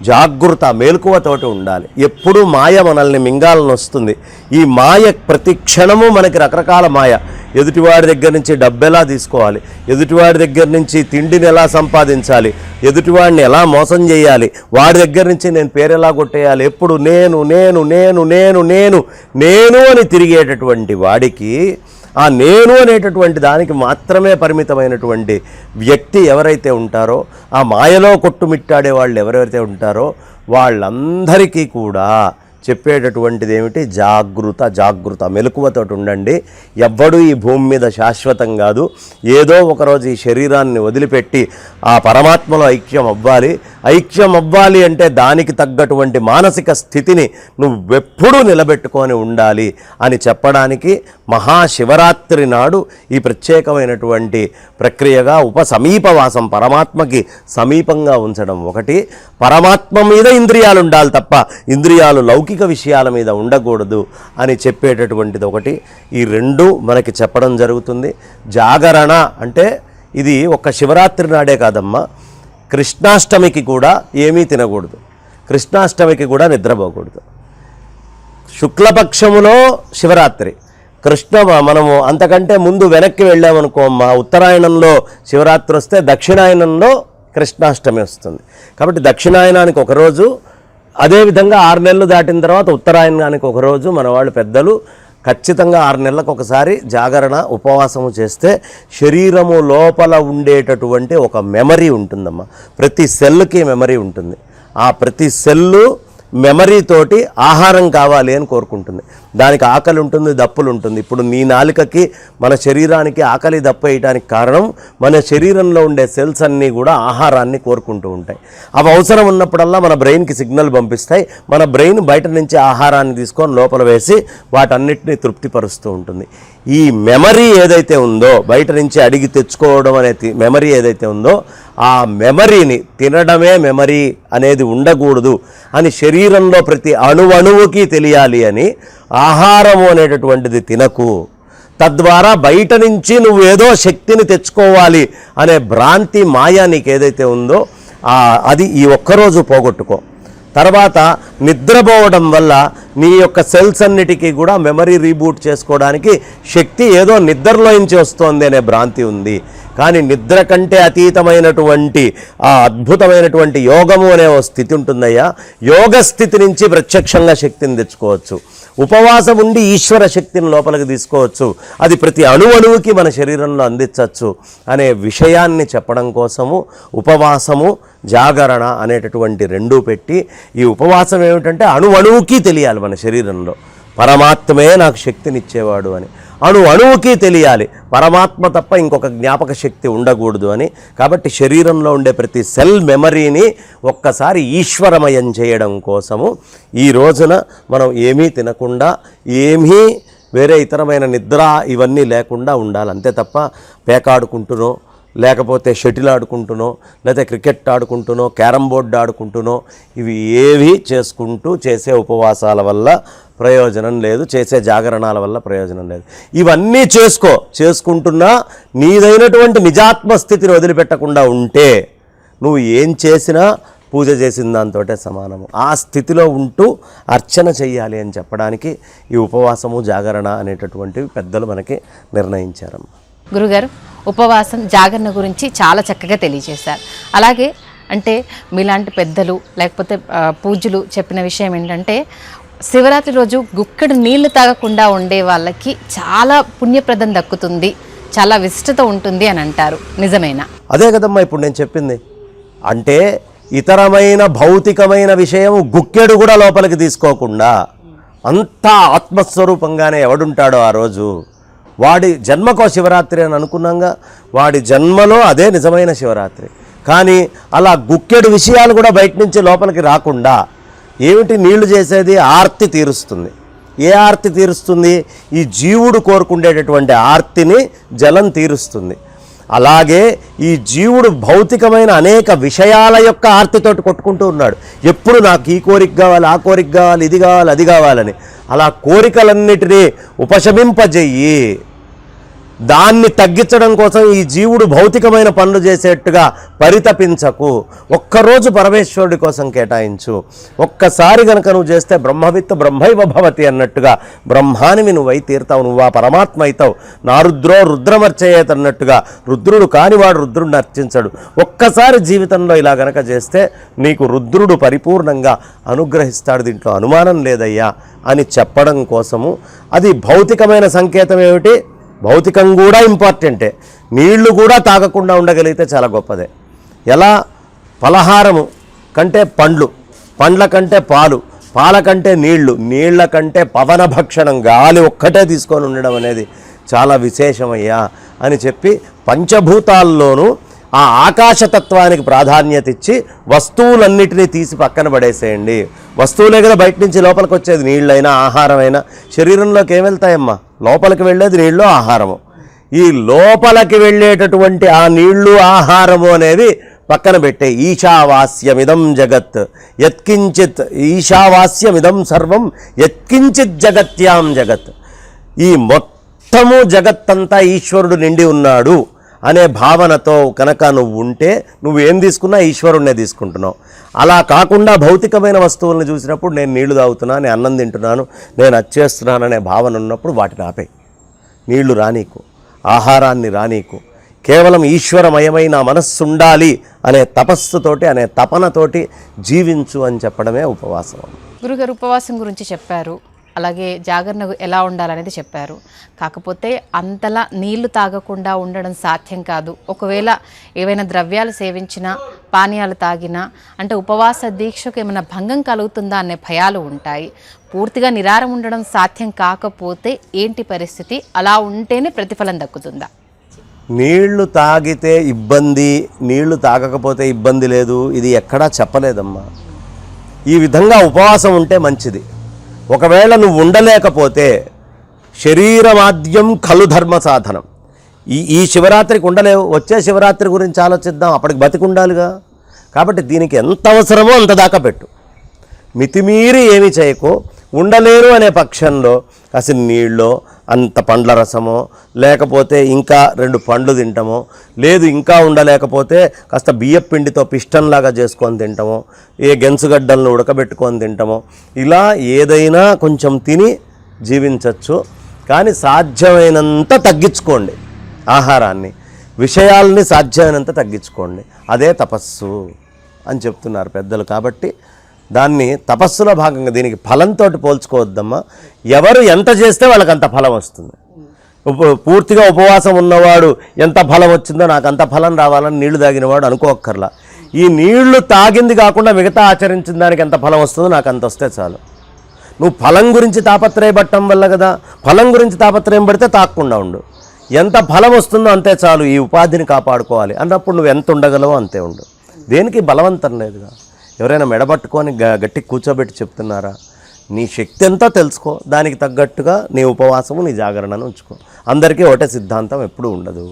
జాగృత, మేలుకువతోటి ఉండాలి. ఎప్పుడూ మాయ మనల్ని మింగాలని వస్తుంది. ఈ మాయ ప్రతి క్షణము మనకి రకరకాల మాయ. ఎదుటివాడి దగ్గర నుంచి డబ్బు ఎలా తీసుకోవాలి, ఎదుటివాడి దగ్గర నుంచి తిండిని ఎలా సంపాదించాలి, ఎదుటివాడిని ఎలా మోసం చేయాలి, వాడి దగ్గర నుంచి నేను పేరు ఎలా కొట్టేయాలి, ఎప్పుడు నేను నేను నేను నేను నేను నేను అని తిరిగేటటువంటి వాడికి ఆ నేను అనేటటువంటి దానికి మాత్రమే పరిమితమైనటువంటి వ్యక్తి ఎవరైతే ఉంటారో, ఆ మాయలో కొట్టుమిట్టాడే వాళ్ళు ఎవరైతే ఉంటారో వాళ్ళందరికీ కూడా చెప్పేటటువంటిది ఏమిటి? జాగృత, జాగృత, మెలకువతో ఉండండి. ఎవ్వడూ ఈ భూమి మీద శాశ్వతం కాదు. ఏదో ఒకరోజు ఈ శరీరాన్ని వదిలిపెట్టి ఆ పరమాత్మలో ఐక్యం అవ్వాలి. ఐక్యం అవ్వాలి అంటే దానికి తగ్గటువంటి మానసిక స్థితిని నువ్వెప్పుడూ నిలబెట్టుకొని ఉండాలి అని చెప్పడానికి మహాశివరాత్రి నాడు ఈ ప్రత్యేకమైనటువంటి ప్రక్రియగా ఉపసమీపవాసం, పరమాత్మకి సమీపంగా ఉంచడం ఒకటి. పరమాత్మ మీద ఇంద్రియాలు ఉండాలి తప్ప ఇంద్రియాలు లౌకిక విషయాల మీద ఉండకూడదు అని చెప్పేటటువంటిది ఒకటి. ఈ రెండు మనకి చెప్పడం జరుగుతుంది. జాగరణ అంటే ఇది ఒక్క శివరాత్రి నాడే కాదమ్మా, కృష్ణాష్టమికి కూడా ఏమీ తినకూడదు, కృష్ణాష్టమికి కూడా నిద్రపోకూడదు. శుక్లపక్షములో శివరాత్రి, మనము అంతకంటే ముందు వెనక్కి వెళ్ళామనుకో అమ్మా, ఉత్తరాయణంలో శివరాత్రి వస్తే దక్షిణాయనంలో కృష్ణాష్టమి వస్తుంది. కాబట్టి దక్షిణాయనానికి ఒకరోజు, అదేవిధంగా 6 నెలలు దాటిన తర్వాత ఉత్తరాయణానికి ఒకరోజు మన వాళ్ళు పెద్దలు ఖచ్చితంగా 6 నెలలకు ఒకసారి జాగరణ ఉపవాసము చేస్తే శరీరము లోపల ఉండేటటువంటి ఒక మెమరీ ఉంటుందమ్మా. ప్రతి సెల్కి మెమరీ ఉంటుంది. ఆ ప్రతి సెల్లు మెమరీతోటి ఆహారం కావాలి అని కోరుకుంటుంది. దానికి ఆకలి ఉంటుంది, దప్పులు ఉంటుంది. ఇప్పుడు నీ నాలుకకి మన శరీరానికి ఆకలి దప్పు వేయడానికి కారణం మన శరీరంలో ఉండే సెల్స్ అన్నీ కూడా ఆహారాన్ని కోరుకుంటూ ఉంటాయి. అవి అవసరం ఉన్నప్పుడల్లా మన బ్రెయిన్కి సిగ్నల్ పంపిస్తాయి. మన బ్రెయిన్ బయట నుంచి ఆహారాన్ని తీసుకొని లోపల వేసి వాటన్నిటిని తృప్తిపరుస్తూ ఉంటుంది. ఈ మెమరీ ఏదైతే ఉందో, బయట నుంచి అడిగి తెచ్చుకోవడం అనే మెమరీ ఏదైతే ఉందో, ఆ మెమరీని తినడమే మెమరీ అనేది ఉండకూడదు అని శరీరంలో ప్రతి అణువుకి తెలియాలి అని ఆహారము అనేటటువంటిది తినకు. తద్వారా బయట నుంచి నువ్వు ఏదో శక్తిని తెచ్చుకోవాలి అనే భ్రాంతి, మాయ నీకు ఏదైతే ఉందో అది ఈ ఒక్కరోజు పోగొట్టుకో. తర్వాత నిద్రపోవడం వల్ల నీ యొక్క సెల్స్ అన్నిటికీ కూడా మెమరీ రీబూట్ చేసుకోవడానికి శక్తి ఏదో నిద్రలో నుంచి వస్తోంది అనే భ్రాంతి ఉంది. కానీ నిద్ర కంటే అతీతమైనటువంటి ఆ అద్భుతమైనటువంటి యోగము అనే ఓ స్థితి ఉంటుందయ్యా. యోగ స్థితి నుంచి ప్రత్యక్షంగా శక్తిని తెచ్చుకోవచ్చు. ఉపవాసం ఉండి ఈశ్వర శక్తిని లోపలికి తీసుకోవచ్చు. అది ప్రతి అణువుకి మన శరీరంలో అందించవచ్చు అనే విషయాన్ని చెప్పడం కోసము ఉపవాసము, జాగరణ అనేటటువంటి రెండూ పెట్టి, ఈ ఉపవాసం ఏమిటంటే అణువుకి తెలియాలి మన శరీరంలో పరమాత్మే నాకు శక్తినిచ్చేవాడు అని. అణువుకి తెలియాలి పరమాత్మ తప్ప ఇంకొక జ్ఞాపక శక్తి ఉండకూడదు అని. కాబట్టి శరీరంలో ఉండే ప్రతి సెల్ మెమరీని ఒక్కసారి ఈశ్వరమయం చేయడం కోసము ఈ రోజున మనం ఏమీ తినకుండా, ఏమీ వేరే ఇతరమైన నిద్ర ఇవన్నీ లేకుండా ఉండాలి. అంతే తప్ప పేకాడుకుంటునో, లేకపోతే షటిల్ ఆడుకుంటునో, లేకపోతే క్రికెట్ ఆడుకుంటునో, క్యారమ్ బోర్డు ఆడుకుంటునో, ఇవి ఏవి చేసుకుంటూ చేసే ఉపవాసాల వల్ల ప్రయోజనం లేదు, చేసే జాగరణాల వల్ల ప్రయోజనం లేదు. ఇవన్నీ చేసుకుంటున్నా నీదైనటువంటి నిజాత్మ స్థితిని వదిలిపెట్టకుండా ఉంటే నువ్వు ఏం చేసినా పూజ చేసిన దాంతోటే సమానము. ఆ స్థితిలో ఉంటూ అర్చన చెయ్యాలి అని చెప్పడానికి ఈ ఉపవాసము జాగరణ అనేటటువంటివి పెద్దలు మనకి నిర్ణయించారమ్మ. గురుగారు, ఉపవాసం జాగరణ గురించి చాలా చక్కగా తెలియజేశారు. అలాగే అంటే మీలాంటి పెద్దలు లేకపోతే పూజ్యులు చెప్పిన విషయం ఏంటంటే శివరాత్రి రోజు గుక్కడు నీళ్లు తాగకుండా ఉండే వాళ్ళకి చాలా పుణ్యప్రదం దక్కుతుంది, చాలా విశిష్టత ఉంటుంది అని అంటారు. నిజమేనా? అదే కదమ్మా ఇప్పుడు నేను చెప్పింది. అంటే ఇతరమైన భౌతికమైన విషయం గుక్కెడు కూడా లోపలికి తీసుకోకుండా అంతా ఆత్మస్వరూపంగానే ఎవడుంటాడో ఆ రోజు వాడి జన్మకో శివరాత్రి అని అనుకున్నాగా, వాడి జన్మలో అదే నిజమైన శివరాత్రి. కానీ అలా గుక్కెడు విషయాలు కూడా బయట నుంచి లోపలికి రాకుండా ఏమిటి నీళ్లు చేసేది? ఆర్తి తీరుస్తుంది. ఏ ఆర్తి తీరుస్తుంది? ఈ జీవుడు కోరుకుండేటటువంటి ఆర్తిని జలం తీరుస్తుంది. అలాగే ఈ జీవుడు భౌతికమైన అనేక విషయాల యొక్క ఆర్తితోటి కొట్టుకుంటూ ఉన్నాడు. ఎప్పుడు నాకు ఈ కోరిక కావాలి, ఆ కోరిక కావాలి, ఇది కావాలి, అది కావాలని. అలా కోరికలన్నిటినీ ఉపశమింపజెయ్యి. దాన్ని తగ్గించడం కోసం ఈ జీవుడు భౌతికమైన పనులు చేసేట్టుగా పరితపించకు. ఒక్కరోజు పరమేశ్వరుడి కోసం కేటాయించు. ఒక్కసారి కనుక నువ్వు చేస్తే బ్రహ్మవిత్ బ్రహ్మైవ భవతి అన్నట్టుగా బ్రహ్మానివి నువ్వై తీరుతావు, నువ్వు ఆ పరమాత్మ అవుతావు. నా రుద్రో రుద్రమర్చయేత్ అన్నట్టుగా రుద్రుడు కానివాడు రుద్రుడిని అర్చించడు. ఒక్కసారి జీవితంలో ఇలా గనక చేస్తే నీకు రుద్రుడు పరిపూర్ణంగా అనుగ్రహిస్తాడు, దీంట్లో అనుమానం లేదయ్యా అని చెప్పడం కోసము. అది భౌతికమైన సంకేతం ఏమిటి? భౌతికం కూడా ఇంపార్టెంటే. నీళ్లు కూడా తాగకుండా ఉండగలిగితే చాలా గొప్పదే. ఎలా? ఫలహారము కంటే పండ్లు, పండ్ల కంటే పాలు, పాల కంటే నీళ్లు, నీళ్ల కంటే పవన భక్షణం, గాలి ఒక్కటే తీసుకొని ఉండడం అనేది చాలా విశేషమయ్యా అని చెప్పి పంచభూతాల్లోనూ ఆ ఆకాశతత్వానికి ప్రాధాన్యత ఇచ్చి వస్తువులన్నిటినీ తీసి పక్కన పడేసేయండి. వస్తువులే కదా బయట నుంచి లోపలికి వచ్చేది, నీళ్ళైనా ఆహారమైనా. శరీరంలోకి ఏం వెళ్తాయమ్మా? లోపలికి వెళ్ళేది నీళ్ళు, ఆహారము. ఈ లోపలికి వెళ్ళేటటువంటి ఆ నీళ్లు, ఆహారము అనేవి పక్కన పెట్టే. ఈశావాస్యమిదం జగత్ యత్కించిత్, ఈశావాస్యమిదం సర్వం యత్కించిత్ జగత్యాం జగత్. ఈ మొత్తము జగత్తంతా ఈశ్వరుడు నిండి ఉన్నాడు అనే భావనతో కనుక నువ్వు ఉంటే నువ్వేం తీసుకున్నా ఈశ్వరుణ్ణే తీసుకుంటున్నావు. అలా కాకుండా భౌతికమైన వస్తువులను చూసినప్పుడు నేను నీళ్లు తాగుతున్నాను, నేను అన్నం తింటున్నాను, నేను అచ్చేస్తున్నాను అనే భావన ఉన్నప్పుడు వాటిని ఆపే. నీళ్లు రానీకు, ఆహారాన్ని రానీకు, కేవలం ఈశ్వరమయమైన మనస్సు ఉండాలి అనే తపస్సుతోటి, అనే తపనతోటి జీవించు అని చెప్పడమే ఉపవాసం. గురుగారు ఉపవాసం గురించి చెప్పారు, అలాగే జాగరణ ఎలా ఉండాలనేది చెప్పారు. కాకపోతే అంతలా నీళ్లు తాగకుండా ఉండడం సాధ్యం కాదు. ఒకవేళ ఏవైనా ద్రవ్యాలు సేవించినా, పానీయాలు తాగినా అంటే ఉపవాస దీక్షకు ఏమైనా భంగం కలుగుతుందా అనే భయాలు ఉంటాయి. పూర్తిగా నిరారం ఉండడం సాధ్యం కాకపోతే ఏంటి పరిస్థితి? అలా ఉంటేనే ప్రతిఫలం దక్కుతుందా? నీళ్లు తాగితే ఇబ్బంది, నీళ్లు తాగకపోతే ఇబ్బంది లేదు, ఇది ఎక్కడా చెప్పలేదమ్మా. ఈ విధంగా ఉపవాసం ఉంటే మంచిది. ఒకవేళ నువ్వు ఉండలేకపోతే శరీరమాద్యం ఖలు ధర్మ సాధనం. ఈ శివరాత్రికి ఉండలేవు, వచ్చే శివరాత్రి గురించి ఆలోచిద్దాం, అప్పటికి బతికి ఉండాలిగా. కాబట్టి దీనికి ఎంత అవసరమో అంత దాకా పెట్టు. మితిమీరి ఏమి చేయకో. ఉండలేరు అనే పక్షంలో కాసిన నీళ్ళో, అంత పండ్ల రసమో, లేకపోతే ఇంకా 2 పండ్లు తింటామో, లేదు ఇంకా ఉండలేకపోతే కాస్త బియ్యపు పిండితో పిష్టంలాగా చేసుకొని తింటామో, ఏ గెంచుగడ్డలను ఉడకబెట్టుకొని తింటామో, ఇలా ఏదైనా కొంచెం తిని జీవించవచ్చు. కానీ సాధ్యమైనంత తగ్గించుకోండి ఆహారాన్ని, విషయాల్ని సాధ్యమైనంత తగ్గించుకోండి. అదే తపస్సు అని చెప్తున్నారు పెద్దలు. కాబట్టి దాన్ని తపస్సులో భాగంగా, దీనికి ఫలంతో పోల్చుకోవద్దమ్మా. ఎవరు ఎంత చేస్తే వాళ్ళకి అంత ఫలం వస్తుంది. పూర్తిగా ఉపవాసం ఉన్నవాడు ఎంత ఫలం వచ్చిందో నాకు అంత ఫలం రావాలని నీళ్లు తాగినవాడు అనుకోక్కర్లా. ఈ నీళ్లు తాగింది కాకుండా మిగతా ఆచరించిన దానికి ఎంత ఫలం వస్తుందో నాకు అంత వస్తే చాలు. నువ్వు ఫలం గురించి తాపత్రయపడటం వల్ల కదా, ఫలం గురించి తాపత్రయం పడితే తాక్కుండా ఉండు. ఎంత ఫలం వస్తుందో అంతే చాలు. ఈ ఉపాధిని కాపాడుకోవాలి అన్నప్పుడు నువ్వు ఎంత ఉండగలవో అంతే ఉండు. దేనికి బలవంతం లేదుగా. ఎవరైనా మెడబట్టుకొని గట్టి కూర్చోబెట్టి చెప్తున్నారా? నీ శక్తి ఎంతో తెలుసుకో, దానికి తగ్గట్టుగా నీ ఉపవాసము, నీ జాగరణను ఉంచుకో. అందరికీ ఒకటే సిద్ధాంతం ఎప్పుడూ ఉండదు.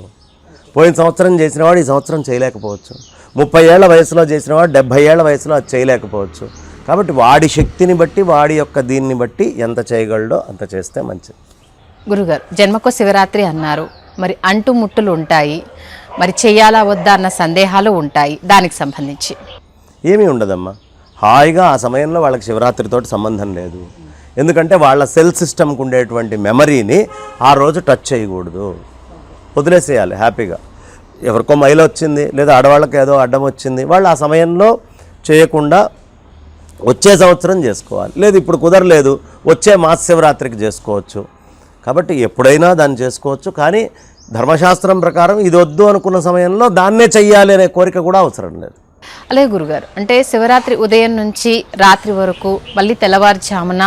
పోయిన సంవత్సరం చేసినవాడు ఈ సంవత్సరం చేయలేకపోవచ్చు. 30 ఏళ్ల వయసులో చేసినవాడు 70 ఏళ్ల వయసులో అది చేయలేకపోవచ్చు. కాబట్టి వాడి శక్తిని బట్టి, వాడి యొక్క దీన్ని బట్టి ఎంత చేయగలడో అంత చేస్తే మంచిది. గురుగారు, జన్మకో శివరాత్రి అన్నారు, మరి అంటుముట్టులు ఉంటాయి, మరి చెయ్యాలా వద్దా అన్న సందేహాలు ఉంటాయి. దానికి సంబంధించి ఏమీ ఉండదమ్మా. హాయిగా ఆ సమయంలో వాళ్ళకి శివరాత్రితోటి సంబంధం లేదు. ఎందుకంటే వాళ్ళ సెల్ సిస్టమ్కి ఉండేటువంటి మెమరీని ఆ రోజు టచ్ చేయకూడదు, వదిలేసేయాలి హ్యాపీగా. ఎవరికో మైలు వచ్చింది లేదా ఆడవాళ్ళకి ఏదో అడ్డం వచ్చింది, వాళ్ళు ఆ సమయంలో చేయకుండా వచ్చే సంవత్సరం చేసుకోవాలి. లేదు ఇప్పుడు కుదరలేదు, వచ్చే మహాశివరాత్రికి చేసుకోవచ్చు. కాబట్టి ఎప్పుడైనా దాన్ని చేసుకోవచ్చు. కానీ ధర్మశాస్త్రం ప్రకారం ఇది వద్దు అనుకున్న సమయంలో దాన్నే చెయ్యాలి అనే కోరిక కూడా అవసరం లేదు. అలాగే గురుగారు, అంటే శివరాత్రి ఉదయం నుంచి రాత్రి వరకు మళ్ళీ తెల్లవారుజామున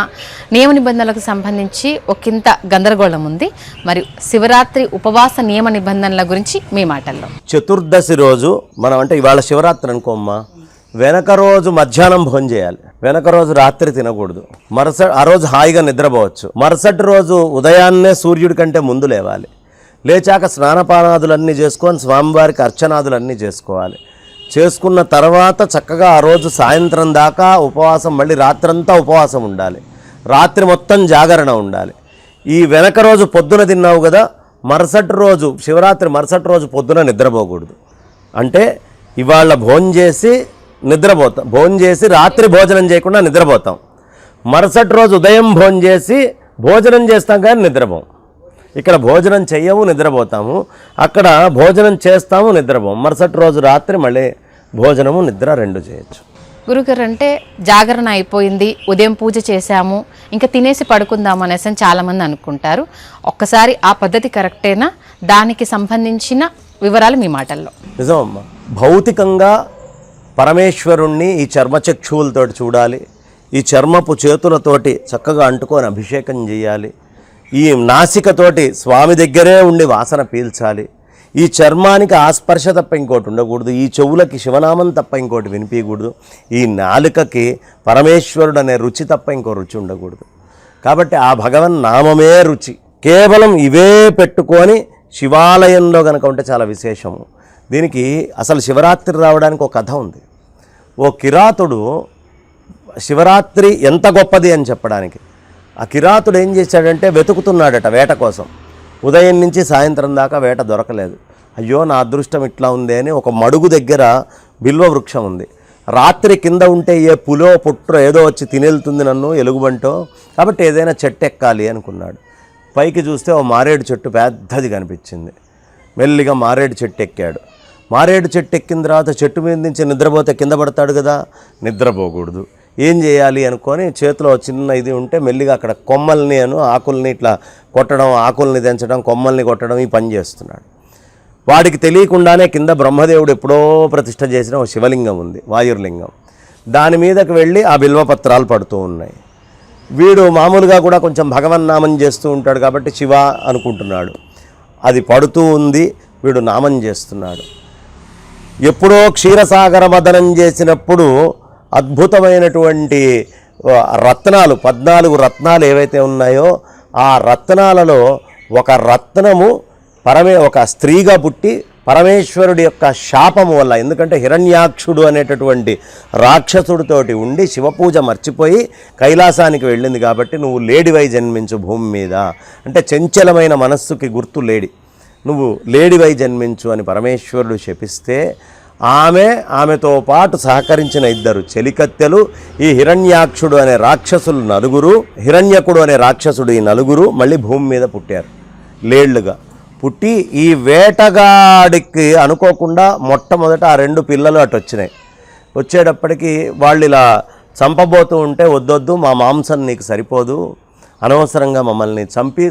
నియమ నిబంధనలకు సంబంధించి ఒకంత గందరగోళం ఉంది. మరి శివరాత్రి ఉపవాస నియమ నిబంధనల గురించి మీ మాటల్లో. చతుర్దశి రోజు మనం, అంటే ఇవాళ శివరాత్రి అనుకోమ్మా, వెనక రోజు మధ్యాహ్నం భోజనం చేయాలి, వెనక రోజు రాత్రి తినకూడదు. ఆ రోజు హాయిగా నిద్రపోవచ్చు. మరుసటి రోజు ఉదయాన్నే సూర్యుడి కంటే ముందు లేవాలి. లేచాక స్నానపానాదులన్నీ చేసుకొని స్వామివారికి అర్చనాదులన్నీ చేసుకోవాలి. చేసుకున్న తర్వాత చక్కగా ఆ రోజు సాయంత్రం దాకా ఉపవాసం, మళ్ళీ రాత్రంతా ఉపవాసం ఉండాలి, రాత్రి మొత్తం జాగరణ ఉండాలి. ఈ వెనక రోజు పొద్దున తిన్నావు కదా, మరుసటి రోజు శివరాత్రి మరుసటి రోజు పొద్దున నిద్రపోకూడదు. అంటే ఇవాళ భోజనం చేసి నిద్రపోతాం, భోజనం చేసి రాత్రి భోజనం చేయకుండా నిద్రపోతాం. మరుసటి రోజు ఉదయం భోజనం చేసి భోజనం చేస్తాం కానీ నిద్రపోం. ఇక్కడ భోజనం చెయ్యము, నిద్రపోతాము. అక్కడ భోజనం చేస్తాము, నిద్రపోం. మరుసటి రోజు రాత్రి మళ్ళీ భోజనము నిద్ర రెండు చేయొచ్చు. గురుగారు, అంటే జాగరణ అయిపోయింది, ఉదయం పూజ చేశాము, ఇంకా తినేసి పడుకుందాం అనేసి చాలామంది అనుకుంటారు. ఒక్కసారి ఆ పద్ధతి కరెక్టేనా? దానికి సంబంధించిన వివరాలు మీ మాటల్లో. నిజమమ్మా, భౌతికంగా పరమేశ్వరుణ్ణి ఈ చర్మచక్షువులతో చూడాలి, ఈ చర్మపు చేతులతోటి చక్కగా అంటుకొని అభిషేకం చేయాలి, ఈ నాసికతోటి స్వామి దగ్గరే ఉండి వాసన పీల్చాలి, ఈ చర్మానికి ఆస్పర్శ తప్ప ఇంకోటి ఉండకూడదు, ఈ చెవులకి శివనామం తప్ప ఇంకోటి వినిపించకూడదు, ఈ నాలుకకి పరమేశ్వరుడు అనే రుచి తప్ప ఇంకో రుచి ఉండకూడదు. కాబట్టి ఆ భగవన్ నామమే రుచి. కేవలం ఇవే పెట్టుకొని శివాలయంలో కనుక ఉంటే చాలా విశేషము. దీనికి అసలు శివరాత్రి రావడానికి ఒక కథ ఉంది. ఓ కిరాతుడు శివరాత్రి ఎంత గొప్పది అని చెప్పడానికి, ఆ కిరాతుడు ఏం చేశాడంటే వెతుకుతున్నాడట వేట కోసం. ఉదయం నుంచి సాయంత్రం దాకా వేట దొరకలేదు. అయ్యో నా అదృష్టం ఇట్లా ఉంది అని ఒక మడుగు దగ్గర బిల్వ వృక్షం ఉంది. రాత్రి కింద ఉంటే ఏ పులో పుట్రో ఏదో వచ్చి తినేళ్తుంది నన్ను, ఎలుగుబంటో, కాబట్టి ఏదైనా చెట్టు ఎక్కాలి అనుకున్నాడు. పైకి చూస్తే ఓ మారేడు చెట్టు పెద్దది కనిపించింది. మెల్లిగా మారేడు చెట్టు ఎక్కాడు. మారేడు చెట్టు ఎక్కిన తర్వాత చెట్టు మీద నుంచి నిద్రపోతే కింద పడతాడు కదా, నిద్రపోకూడదు. ఏం చేయాలి అనుకొని చేతిలో చిన్న ఇది ఉంటే మెల్లిగా అక్కడ కొమ్మల్ని ఆకుల్ని ఇట్లా కొట్టడం, ఆకుల్ని తెంచడం, కొమ్మల్ని కొట్టడం, ఈ పని చేస్తున్నాడు. వాడికి తెలియకుండానే కింద బ్రహ్మదేవుడు ఎప్పుడో ప్రతిష్ఠ చేసిన ఒక శివలింగం ఉంది, వాయుర్లింగం. దాని మీదకి వెళ్ళి ఆ బిల్వపత్రాలు పడుతూ ఉన్నాయి. వీడు మామూలుగా కూడా కొంచెం భగవన్నామం చేస్తూ ఉంటాడు కాబట్టి శివ అనుకుంటున్నాడు. అది పడుతూ ఉంది, వీడు నామం చేస్తున్నాడు. ఎప్పుడో క్షీరసాగర మదనం చేసినప్పుడు అద్భుతమైనటువంటి రత్నాలు, 14 రత్నాలు ఏవైతే ఉన్నాయో ఆ రత్నాలలో ఒక రత్నము ఒక స్త్రీగా పుట్టి పరమేశ్వరుడి యొక్క శాపము వల్ల, ఎందుకంటే హిరణ్యాక్షుడు అనేటటువంటి రాక్షసుడితోటి ఉండి శివపూజ మర్చిపోయి కైలాసానికి వెళ్ళింది కాబట్టి నువ్వు లేడివై జన్మించు భూమి మీద, అంటే చంచలమైన మనస్సుకి గుర్తు లేడి, నువ్వు లేడివై జన్మించు అని పరమేశ్వరుడు శపిస్తే ఆమెతో పాటు సహకరించిన 2 చెలికత్తెలు, ఈ హిరణ్యాక్షుడు అనే రాక్షసులు 4, హిరణ్యకుడు అనే రాక్షసుడు ఈ 4 మళ్ళీ భూమి మీద పుట్టారు. లేళ్లుగా పుట్టి ఈ వేటగాడికి అనుకోకుండా మొట్టమొదట ఆ 2 పిల్లలు అటు వచ్చినాయి. వచ్చేటప్పటికి వాళ్ళు ఇలా చంపబోతూ ఉంటే, వద్దొద్దు మా మాంసం నీకు సరిపోదు, అనవసరంగా మమ్మల్ని చంపి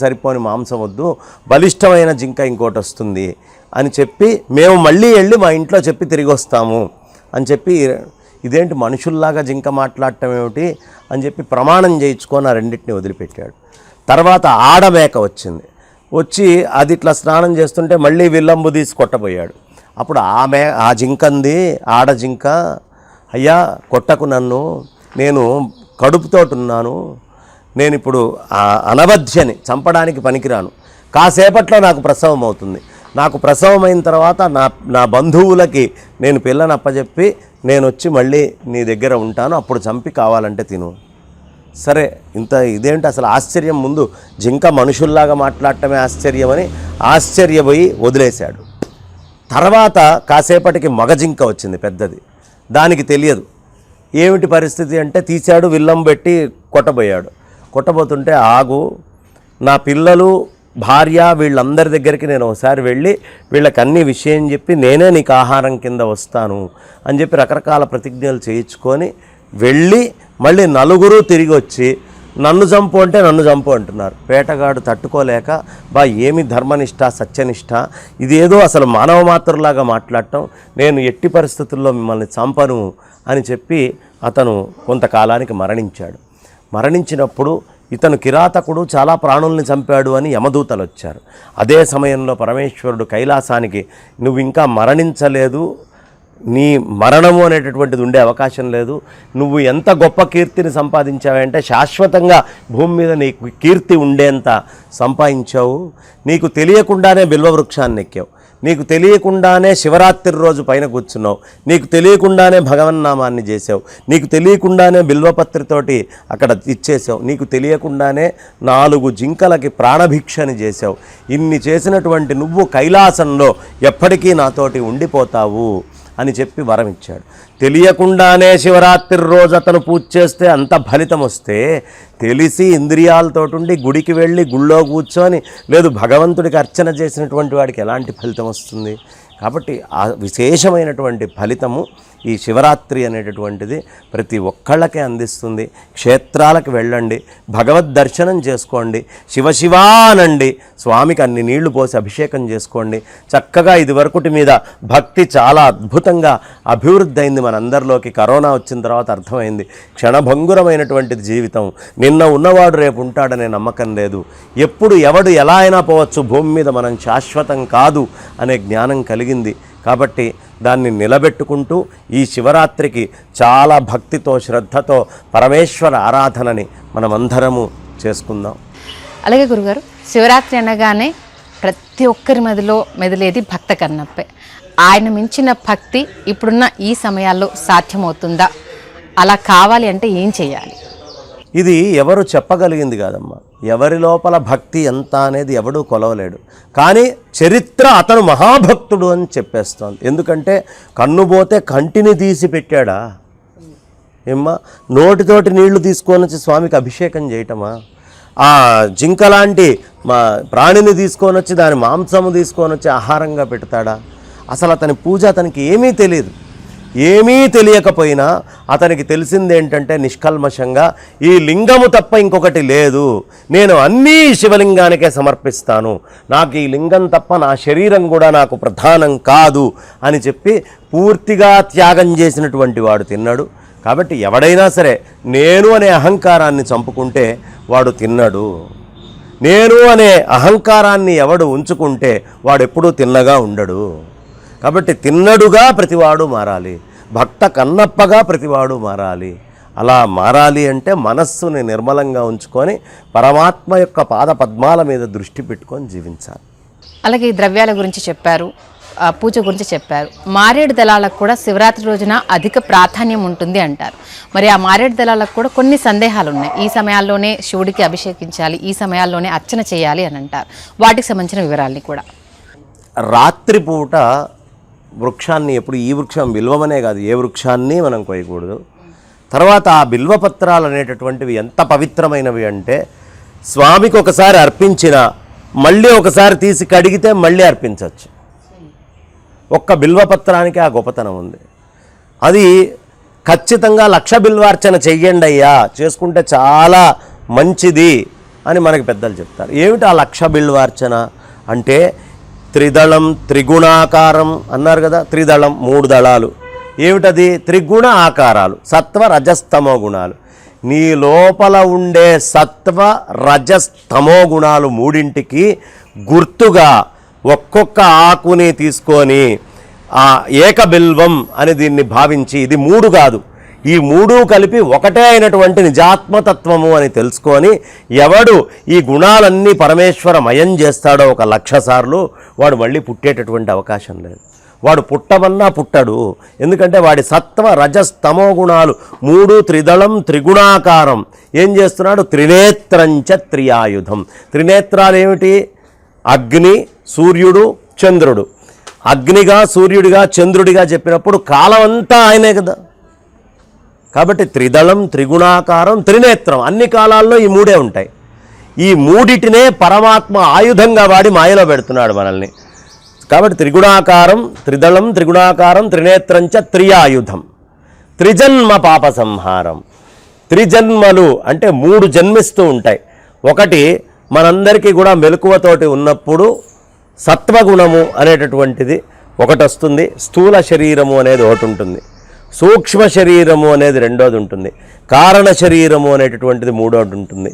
సరిపోని మాంసం వద్దు, బలిష్టమైన జింక ఇంకోటి వస్తుంది అని చెప్పి మేము మళ్ళీ వెళ్ళి మా ఇంట్లో చెప్పి తిరిగి వస్తాము అని చెప్పి, ఇదేంటి మనుషుల్లాగా జింక మాట్లాడటం ఏమిటి అని చెప్పి ప్రమాణం చేయించుకొని ఆ 2 వదిలిపెట్టాడు. తర్వాత ఆడమేక వచ్చింది. వచ్చి అది ఇట్లా స్నానం చేస్తుంటే మళ్ళీ విల్లంబు తీసి కొట్టబోయాడు. అప్పుడు ఆ జింకంది, ఆడ జింక, అయ్యా కొట్టకు నన్ను, నేను కడుపుతోటున్నాను, నేను ఇప్పుడు అనవధ్యని, చంపడానికి పనికిరాను, కాసేపట్లో నాకు ప్రసవం అవుతుంది, నాకు ప్రసవం అయిన తర్వాత నా బంధువులకి నేను పిల్లని అప్పచెప్పి నేను వచ్చి మళ్ళీ నీ దగ్గర ఉంటాను, అప్పుడు చంపి కావాలంటే తిను. సరే, ఇదేంటి అసలు ఆశ్చర్యం, ముందు జింక మనుషుల్లాగా మాట్లాడటమే ఆశ్చర్యమని ఆశ్చర్యపోయి వదిలేశాడు. తర్వాత కాసేపటికి మగ జింక వచ్చింది పెద్దది. దానికి తెలియదు ఏమిటి పరిస్థితి అంటే తీశాడు, విల్లం పెట్టి కొట్టబోతుంటే ఆగు, నా పిల్లలు భార్య వీళ్ళందరి దగ్గరికి నేను ఒకసారి వెళ్ళి వీళ్ళకి అన్ని విషయం చెప్పి నేనే నీకు ఆహారం కింద వస్తాను అని చెప్పి రకరకాల ప్రతిజ్ఞలు చేయించుకొని వెళ్ళి మళ్ళీ నలుగురు తిరిగి వచ్చి నన్ను చంపు అంటే నన్ను చంపు అంటున్నారు. వేటగాడు తట్టుకోలేక ఏమి ధర్మనిష్ట సత్యనిష్ట, ఇదేదో అసలు మానవ మాత్రలాగా మాట్లాడటం, నేను ఎట్టి పరిస్థితుల్లో మిమ్మల్ని చంపను అని చెప్పి అతను కొంతకాలానికి మరణించాడు. మరణించినప్పుడు ఇతను కిరాతకుడు, చాలా ప్రాణుల్ని చంపాడు అని యమదూతలు వచ్చారు. అదే సమయంలో పరమేశ్వరుడు కైలాసానికి నువ్వు ఇంకా మరణించలేదు, నీ మరణము అనేటటువంటిది ఉండే అవకాశం లేదు, నువ్వు ఎంత గొప్ప కీర్తిని సంపాదించావంటే శాశ్వతంగా భూమి మీద నీకు కీర్తి ఉండేంత సంపాదించావు, నీకు తెలియకుండానే బిల్వవృక్షాన్ని ఎక్కావు, నీకు తెలియకుండానే శివరాత్రి రోజు పైన కూర్చున్నావు, నీకు తెలియకుండానే భగవన్నామాన్ని చేసావు, నీకు తెలియకుండానే బిల్వపత్రితోటి అక్కడ ఇచ్చేసావు, నీకు తెలియకుండానే 4 జింకలకి ప్రాణభిక్షని చేసావు. ఇన్ని చేసినటువంటి నువ్వు కైలాసంలో ఎప్పటికీ నాతోటి ఉండిపోతావు అని చెప్పి వరం ఇచ్చాడు. తెలియకుండానే శివరాత్రి రోజు అతను పూజ చేస్తే అంత ఫలితం వస్తే, తెలిసి ఇంద్రియాలతోటి గుడికి వెళ్ళి గుళ్ళో కూర్చొని లేదు భగవంతుడికి అర్చన చేసినటువంటి వాడికి ఎలాంటి ఫలితం వస్తుంది? కాబట్టి ఆ విశేషమైనటువంటి ఫలితము ఈ శివరాత్రి అనేటటువంటిది ప్రతి ఒక్కళ్ళకే అందిస్తుంది. క్షేత్రాలకు వెళ్ళండి, భగవద్ దర్శనం చేసుకోండి, శివశివానండి, స్వామికి అన్ని నీళ్లు పోసి అభిషేకం చేసుకోండి. చక్కగా ఇదివరకుటి మీద భక్తి చాలా అద్భుతంగా అభివృద్ధి అయింది మనందరిలోకి. కరోనా వచ్చిన తర్వాత అర్థమైంది క్షణభంగురమైనటువంటిది జీవితం, నిన్న ఉన్నవాడు రేపు ఉంటాడనే నమ్మకం లేదు, ఎప్పుడు ఎవడు ఎలా అయినా పోవచ్చు, భూమి మీద మనం శాశ్వతం కాదు అనే జ్ఞానం కలిగింది. కాబట్టి దాన్ని నిలబెట్టుకుంటూ ఈ శివరాత్రికి చాలా భక్తితో శ్రద్ధతో పరమేశ్వర ఆరాధనని మనమందరము చేసుకుందాం. అలాగే గురుగారు, శివరాత్రి అనగానే ప్రతి ఒక్కరి మెదిలేది భక్త కన్నప్పే. ఆయన మించిన భక్తి ఇప్పుడున్న ఈ సమయాల్లో సాధ్యమవుతుందా? అలా కావాలి అంటే ఏం చేయాలి? ఇది ఎవరు చెప్పగలిగింది కాదమ్మా. ఎవరి లోపల భక్తి ఎంత అనేది ఎవడూ కొలవలేడు. కానీ చరిత్ర అతను మహాభక్తుడు అని చెప్పేస్తోంది. ఎందుకంటే కన్నుపోతే కంటిని తీసి పెట్టాడా ఏమ్మా? నోటితోటి నీళ్లు తీసుకొని వచ్చి స్వామికి అభిషేకం చేయటమా? ఆ జింక లాంటి ప్రాణిని తీసుకొని వచ్చి దాని మాంసము తీసుకొని వచ్చి ఆహారంగా పెడతాడా? అసలు అతని పూజ అతనికి ఏమీ తెలియదు. ఏమీ తెలియకపోయినా అతనికి తెలిసిందేంటంటే నిష్కల్మషంగా ఈ లింగము తప్ప ఇంకొకటి లేదు, నేను అన్నీ శివలింగానికే సమర్పిస్తాను, నాకు ఈ లింగం తప్ప నా శరీరం కూడా నాకు ప్రధానం కాదు అని చెప్పి పూర్తిగా త్యాగం చేసినటువంటి వాడు తిన్నాడు. కాబట్టి ఎవడైనా సరే నేను అనే అహంకారాన్ని చంపుకుంటే వాడు తిన్నడు. నేను అనే అహంకారాన్ని ఎవడు ఉంచుకుంటే వాడు ఎప్పుడూ తిన్నగా ఉండడు. కాబట్టి తిన్నడుగా ప్రతివాడు మారాలి, భక్త కన్నప్పగా ప్రతివాడు మారాలి. అలా మారాలి అంటే మనస్సుని నిర్మలంగా ఉంచుకొని పరమాత్మ యొక్క పాద పద్మాల మీద దృష్టి పెట్టుకొని జీవించాలి. అలాగే ఈ ద్రవ్యాల గురించి చెప్పారు, పూజ గురించి చెప్పారు. మారేడు దళాలకు కూడా శివరాత్రి రోజున అధిక ప్రాధాన్యం ఉంటుంది అంటారు. మరి ఆ మారేడు దళాలకు కూడా కొన్ని సందేహాలు ఉన్నాయి. ఈ సమయాల్లోనే శివుడికి అభిషేకించాలి, ఈ సమయాల్లోనే అర్చన చేయాలి అని అంటారు. వాటికి సంబంధించిన వివరాలని కూడా. రాత్రిపూట వృక్షాన్ని ఎప్పుడు, ఈ వృక్షం బిల్వమనే కాదు ఏ వృక్షాన్ని మనం కోయకూడదు. తర్వాత ఆ బిల్వపత్రాలు అనేటటువంటివి ఎంత పవిత్రమైనవి అంటే స్వామికి ఒకసారి అర్పించిన మళ్ళీ ఒకసారి తీసి కడిగితే మళ్ళీ అర్పించవచ్చు. ఒక్క బిల్వపత్రానికి ఆ గొప్పతనం ఉంది. అది ఖచ్చితంగా 1,00,000 బిల్వార్చన చెయ్యండి అయ్యా, చేసుకుంటే చాలా మంచిది అని మనకి పెద్దలు చెప్తారు. ఏమిటి ఆ 1,00,000 బిల్వార్చన అంటే? త్రిదళం త్రిగుణాకారం అన్నారు కదా, త్రిదళం 3 దళాలు. ఏమిటది? త్రిగుణ ఆకారాలు, సత్వ రజస్తమో గుణాలు. నీ లోపల ఉండే సత్వ రజస్తమో గుణాలు మూడింటికి గుర్తుగా ఒక్కొక్క ఆకుని తీసుకొని ఆ ఏకబిల్వం అని దీన్ని భావించి, ఇది 3 కాదు, ఈ 3 కలిపి ఒకటే అయినటువంటి నిజాత్మతత్వము అని తెలుసుకొని ఎవడు ఈ గుణాలన్నీ పరమేశ్వరమయం చేస్తాడో 1,00,000 సార్లు వాడు మళ్ళీ పుట్టేటటువంటి అవకాశం లేదు. వాడు పుట్టమన్నా పుట్టడు. ఎందుకంటే వాడి సత్వ రజస్తమో గుణాలు 3 త్రిదళం త్రిగుణాకారం ఏం చేస్తున్నాడు? త్రినేత్రంచ త్రియాయుధం. త్రినేత్రాలు ఏమిటి? అగ్ని, సూర్యుడు, చంద్రుడు. అగ్నిగా, సూర్యుడిగా, చంద్రుడిగా చెప్పినప్పుడు కాలం అంతా ఆయనే కదా. కాబట్టి త్రిదళం, త్రిగుణాకారం, త్రినేత్రం, అన్ని కాలాల్లో ఈ మూడే ఉంటాయి. ఈ మూడిటినే పరమాత్మ ఆయుధంగా వాడి మాయలో పెడుతున్నాడు మనల్ని. కాబట్టి త్రిగుణాకారం, త్రిదళం, త్రిగుణాకారం, త్రినేత్రంచ త్రియాయుధం, త్రిజన్మ పాప సంహారం. త్రిజన్మలు అంటే 3 జన్మిస్తూ ఉంటాయి. ఒకటి మనందరికీ కూడా మెలకువతోటి ఉన్నప్పుడు సత్వగుణము అనేటటువంటిది ఒకటి వస్తుంది, స్థూల శరీరము అనేది ఒకటి ఉంటుంది, సూక్ష్మ శరీరము అనేది రెండోది ఉంటుంది, కారణ శరీరము అనేటటువంటిది మూడోది ఉంటుంది.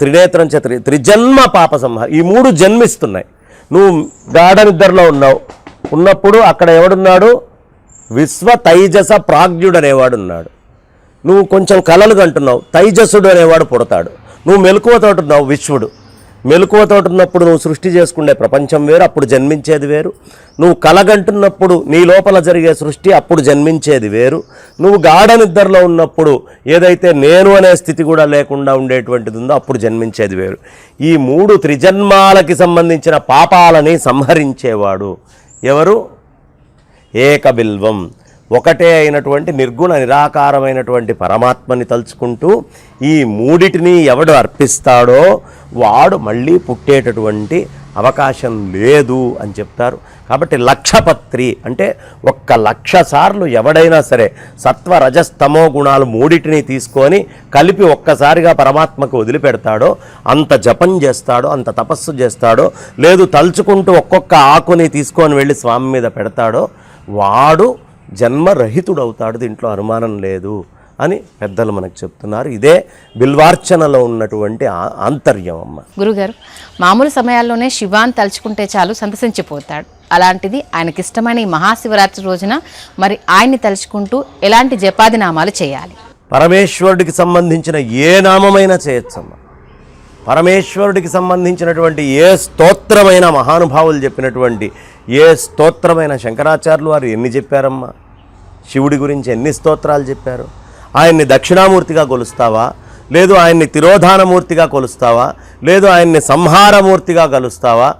త్రినేత్రం త్రిజన్మ పాప సంహారం. ఈ 3 జన్మిస్తున్నాయి. నువ్వు గాఢ నిద్రలో ఉన్నప్పుడు అక్కడ ఎవడున్నాడు? విశ్వ తైజస ప్రాజ్ఞుడు అనేవాడు ఉన్నాడు. నువ్వు కొంచెం కలలు కంటున్నావు, తైజసుడు అనేవాడు పుడతాడు. నువ్వు మెలకువతోటి ఉన్నావు, విశ్వడు. మెలకువతోటి ఉన్నప్పుడు నువ్వు సృష్టి చేసుకునే ప్రపంచం వేరు, అప్పుడు జన్మించేది వేరు. నువ్వు కలగంటున్నప్పుడు నీ లోపల జరిగే సృష్టి, అప్పుడు జన్మించేది వేరు. నువ్వు గాఢ నిద్రలో ఉన్నప్పుడు ఏదైతే నేను అనే స్థితి కూడా లేకుండా ఉండేటువంటిది ఉందో అప్పుడు జన్మించేది వేరు. ఈ 3 త్రిజన్మాలకి సంబంధించిన పాపాలని సంహరించేవాడు ఎవరు? ఏకబిల్వం, ఒకటే అయినటువంటి నిర్గుణ నిరాకారమైనటువంటి పరమాత్మని తలుచుకుంటూ ఈ మూడిటిని ఎవడు అర్పిస్తాడో వాడు మళ్ళీ పుట్టేటటువంటి అవకాశం లేదు అని చెప్తారు. కాబట్టి లక్షపత్రి అంటే 1,00,000 సార్లు ఎవడైనా సరే సత్వ రజస్తమో గుణాలు మూడిటిని తీసుకొని కలిపి ఒక్కసారిగా పరమాత్మకు వదిలిపెడతాడో, అంత జపం చేస్తాడో, అంత తపస్సు చేస్తాడో, లేదు తలుచుకుంటూ ఒక్కొక్క ఆకుని తీసుకొని వెళ్ళి స్వామి మీద పెడతాడో వాడు జన్మరహితుడవుతాడు, దీంట్లో అనుమానం లేదు అని పెద్దలు మనకు చెప్తున్నారు. ఇదే బిల్వార్చనలో ఉన్నటువంటి ఆంతర్యం. అమ్మ గురుగారు, మామూలు సమయాల్లోనే శివాన్ని తలుచుకుంటే చాలు సంతసించిపోతాడు. అలాంటిది ఆయనకిష్టమైన ఈ మహాశివరాత్రి రోజున మరి ఆయన్ని తలుచుకుంటూ ఎలాంటి జపాది నామాలు చేయాలి? పరమేశ్వరుడికి సంబంధించిన ఏ నామమైనా చేయొచ్చమ్మా. పరమేశ్వరుడికి సంబంధించినటువంటి ఏ స్తోత్రమైన మహానుభావులు చెప్పినటువంటి ఏ స్తోత్రమైన శంకరాచార్యులు వారు ఎన్ని చెప్పారమ్మా? శివుడి గురించి ఎన్ని స్తోత్రాలు చెప్పారు? ఆయన్ని దక్షిణామూర్తిగా కొలుస్తావా, లేదు ఆయన్ని తిరోధానమూర్తిగా కొలుస్తావా, లేదు ఆయన్ని సంహారమూర్తిగా కొలుస్తావా,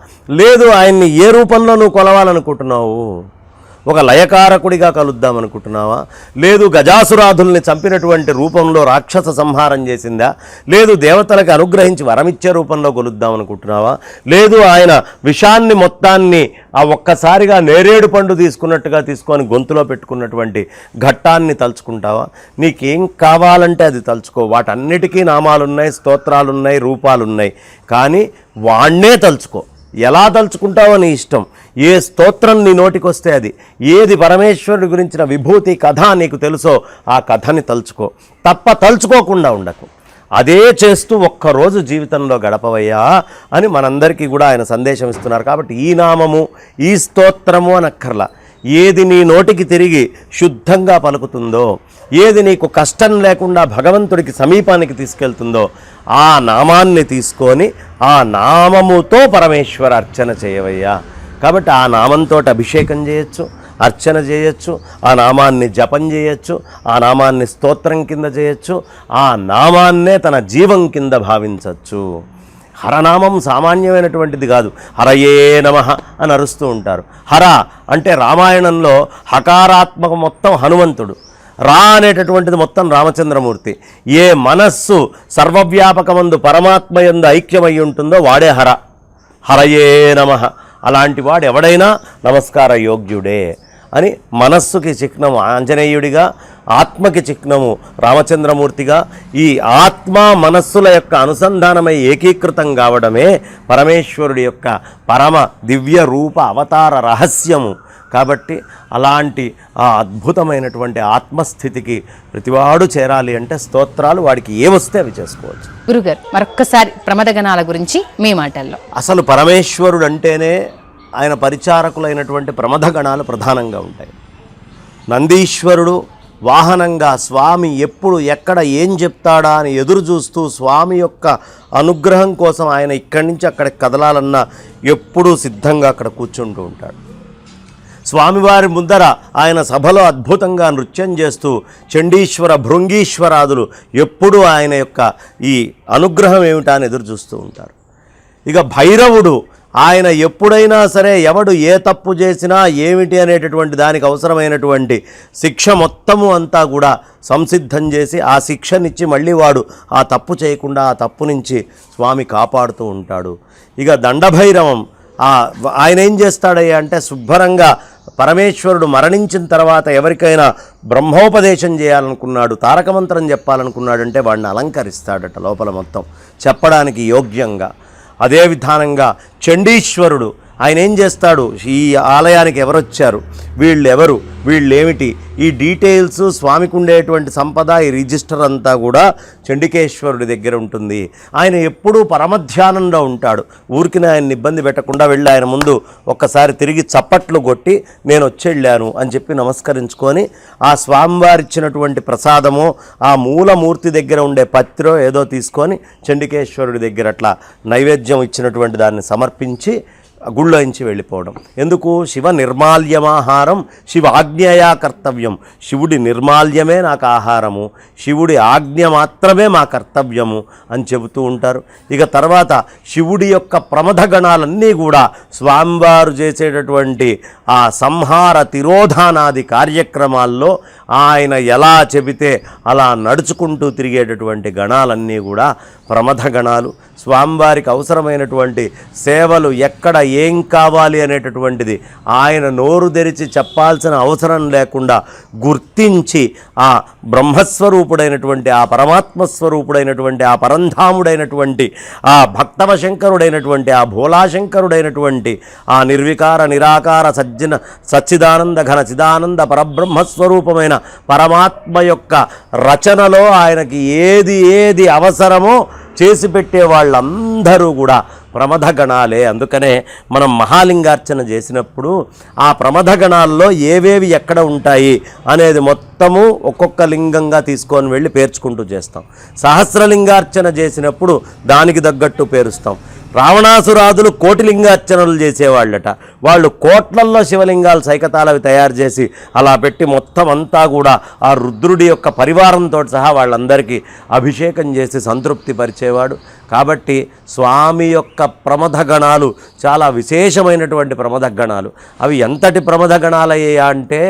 లేదు ఆయన్ని ఏ రూపంలో నువ్వు కొలవాలనుకుంటున్నావు? ఒక లయకారకుడిగా కలుద్దామనుకుంటున్నావా, లేదు గజాసురాధుల్ని చంపినటువంటి రూపంలో రాక్షస సంహారం చేసిందా, లేదు దేవతలకు అనుగ్రహించి వరమిచ్చే రూపంలో కొలుద్దామనుకుంటున్నావా, లేదు ఆయన విషాన్ని మొత్తాన్ని ఆ ఒక్కసారిగా నేరేడు పండు తీసుకున్నట్టుగా తీసుకొని గొంతులో పెట్టుకున్నటువంటి ఘట్టాన్ని తలుచుకుంటావా? నీకేం కావాలంటే అది తలుచుకో. వాటన్నిటికీ నామాలున్నాయి, స్తోత్రాలున్నాయి, రూపాలున్నాయి. కానీ వాణ్ణే తలుచుకో. ఎలా తలుచుకుంటావో నీ ఇష్టం. ఏ స్తోత్రం నీ నోటికి వస్తే అది, ఏది పరమేశ్వరుడి గురించిన విభూతి కథ నీకు తెలుసో ఆ కథని తలుచుకో. తప్ప తలుచుకోకుండా ఉండకు. అదే చేస్తూ ఒక్కరోజు జీవితంలో గడపవయ్యా అని మనందరికీ కూడా ఆయన సందేశం ఇస్తున్నారు. కాబట్టి ఈ నామము, ఈ స్తోత్రము అనక్కర్లా. ఏది నీ నోటికి తిరిగి శుద్ధంగా పలుకుతుందో, ఏది నీకు కష్టం లేకుండా భగవంతుడికి సమీపానికి తీసుకెళ్తుందో ఆ నామాన్ని తీసుకొని ఆ నామముతో పరమేశ్వర అర్చన చేయవయ్యా. కాబట్టి ఆ నామంతో అభిషేకం చేయొచ్చు, అర్చన చేయొచ్చు, ఆ నామాన్ని జపం చేయొచ్చు, ఆ నామాన్ని స్తోత్రం కింద చేయొచ్చు, ఆ నామాన్నే తన జీవం కింద భావించవచ్చు. హరనామం సామాన్యమైనటువంటిది కాదు. హరయే నమః అని అరుస్తూ ఉంటారు. హర అంటే రామాయణంలో హకారాత్మక మొత్తం హనుమంతుడు, రా అనేటటువంటిది మొత్తం రామచంద్రమూర్తి. ఏ మనస్సు సర్వవ్యాపకమందు పరమాత్మయందు ఐక్యమై ఉంటుందో వాడే హర. హరయే నమః. అలాంటి వాడు ఎవడైనా నమస్కార యోగ్యుడే అని మనస్సుకి చిహ్నము ఆంజనేయుడిగా, ఆత్మకి చిహ్నము రామచంద్రమూర్తిగా, ఈ ఆత్మ మనస్సుల యొక్క అనుసంధానమై ఏకీకృతం కావడమే పరమేశ్వరుడి యొక్క పరమ దివ్య రూప అవతార రహస్యము. కాబట్టి అలాంటి ఆ అద్భుతమైనటువంటి ఆత్మస్థితికి ప్రతివాడు చేరాలి అంటే స్తోత్రాలు వాడికి ఏమొస్తే అవి చేసుకోవచ్చు. గురుగారు, మరొక్కసారి ప్రమదగణాల గురించి మీ మాటల్లో. అసలు పరమేశ్వరుడు అంటేనే ఆయన పరిచారకులైనటువంటి ప్రమథగణాలు ప్రధానంగా ఉంటాయి. నందీశ్వరుడు వాహనంగా స్వామి ఎప్పుడు ఎక్కడ ఏం చెప్తాడా అని ఎదురు చూస్తూ స్వామి యొక్క అనుగ్రహం కోసం ఆయన ఇక్కడి నుంచి అక్కడికి కదలాలన్నా ఎప్పుడూ సిద్ధంగా అక్కడ కూర్చుంటూ ఉంటాడు. స్వామివారి ముందర ఆయన సభలో అద్భుతంగా నృత్యం చేస్తూ చండీశ్వర భృంగీశ్వరాదులు ఎప్పుడూ ఆయన యొక్క ఈ అనుగ్రహం ఏమిటా అని ఎదురు చూస్తూ ఉంటారు. ఇక భైరవుడు ఆయన ఎప్పుడైనా సరే ఎవడు ఏ తప్పు చేసినా ఏమిటి అనేటటువంటి దానికి అవసరమైనటువంటి శిక్ష మొత్తము అంతా కూడా సంసిద్ధం చేసి ఆ శిక్షనిచ్చి మళ్ళీ వాడు ఆ తప్పు చేయకుండా ఆ తప్పు నుంచి స్వామి కాపాడుతూ ఉంటాడు. ఇక దండభైరవం ఆయన ఏం చేస్తాడయ్యా అంటే శుభ్రంగా పరమేశ్వరుడు మరణించిన తర్వాత ఎవరికైనా బ్రహ్మోపదేశం చేయాలనుకున్నాడు, తారకమంత్రం చెప్పాలనుకున్నాడంటే వాడిని అలంకరిస్తాడట లోపల మొత్తం చెప్పడానికి యోగ్యంగా. అదే విధానంగా చండీశ్వరుడు ఆయన ఏం చేస్తాడు, ఈ ఆలయానికి ఎవరొచ్చారు, వీళ్ళెవరు, వీళ్ళేమిటి, ఈ డీటెయిల్స్ స్వామికి ఉండేటువంటి సంపద, ఈ రిజిస్టర్ అంతా కూడా చండికేశ్వరుడి దగ్గర ఉంటుంది. ఆయన ఎప్పుడూ పరమధ్యానంలో ఉంటాడు. ఊరికి ఆయన్ని ఇబ్బంది పెట్టకుండా వెళ్ళి ఆయన ముందు ఒక్కసారి తిరిగి చప్పట్లు కొట్టి నేను వచ్చెళ్ళాను అని చెప్పి నమస్కరించుకొని ఆ స్వామివారి ఇచ్చినటువంటి ప్రసాదమో ఆ మూలమూర్తి దగ్గర ఉండే పత్రో ఏదో తీసుకొని చండికేశ్వరుడి దగ్గర అట్లా నైవేద్యం ఇచ్చినటువంటి దాన్ని సమర్పించి గుళ్ళోంచి వెళ్ళిపోవడం. ఎందుకు? శివ నిర్మాల్యమాహారం శివ ఆజ్ఞయా కర్తవ్యం. శివుడి నిర్మాల్యమే నాకు ఆహారము, శివుడి ఆజ్ఞ మాత్రమే మా కర్తవ్యము అని చెబుతూ ఉంటారు. ఇక తర్వాత శివుడి యొక్క ప్రమథ గణాలన్నీ కూడా స్వామివారు చేసేటటువంటి ఆ సంహార తిరోధానాది కార్యక్రమాల్లో ఆయన ఎలా చెబితే అలా నడుచుకుంటూ తిరిగేటటువంటి గణాలన్నీ కూడా ప్రమథ గణాలు. స్వామివారికి అవసరమైనటువంటి సేవలు ఎక్కడ ఏం కావాలి అనేటటువంటిది ఆయన నోరు తెరిచి చెప్పాల్సిన అవసరం లేకుండా గుర్తించి ఆ బ్రహ్మస్వరూపుడైనటువంటి ఆ పరమాత్మస్వరూపుడైనటువంటి ఆ పరంధాముడైనటువంటి ఆ భక్తవశంకరుడైనటువంటి ఆ భోలాశంకరుడైనటువంటి ఆ నిర్వికార నిరాకార సచ్చిదానంద ఘన చిదానంద పరబ్రహ్మస్వరూపమైన పరమాత్మ యొక్క రచనలో ఆయనకి ఏది అవసరమో చేసి పెట్టే వాళ్ళందరూ కూడా ప్రమథ గణాలే. అందుకనే మనం మహాలింగార్చన చేసినప్పుడు ఆ ప్రమథ గణాల్లో ఏవేవి ఎక్కడ ఉంటాయి అనేది మొత్తము ఒక్కొక్క లింగంగా తీసుకొని వెళ్ళి పేర్చుకుంటూ చేస్తాం. సహస్రలింగార్చన చేసినప్పుడు దానికి తగ్గట్టు పేరుస్తాం. రావణాసురాదులు కోటిలింగార్చనలు చేసేవాళ్ళట. వాళ్ళు కోట్లల్లో శివలింగాలు సైకతాలవి తయారు చేసి అలా పెట్టి మొత్తం అంతా కూడా ఆ రుద్రుడి యొక్క పరివారంతో సహా వాళ్ళందరికీ అభిషేకం చేసి సంతృప్తి పరిచేవాడు. కాబట్టి స్వామి యొక్క ప్రమథ గణాలు చాలా విశేషమైనటువంటి ప్రమథ గణాలు. అవి ఎంతటి ప్రమథ గణాలయ్యా అంటే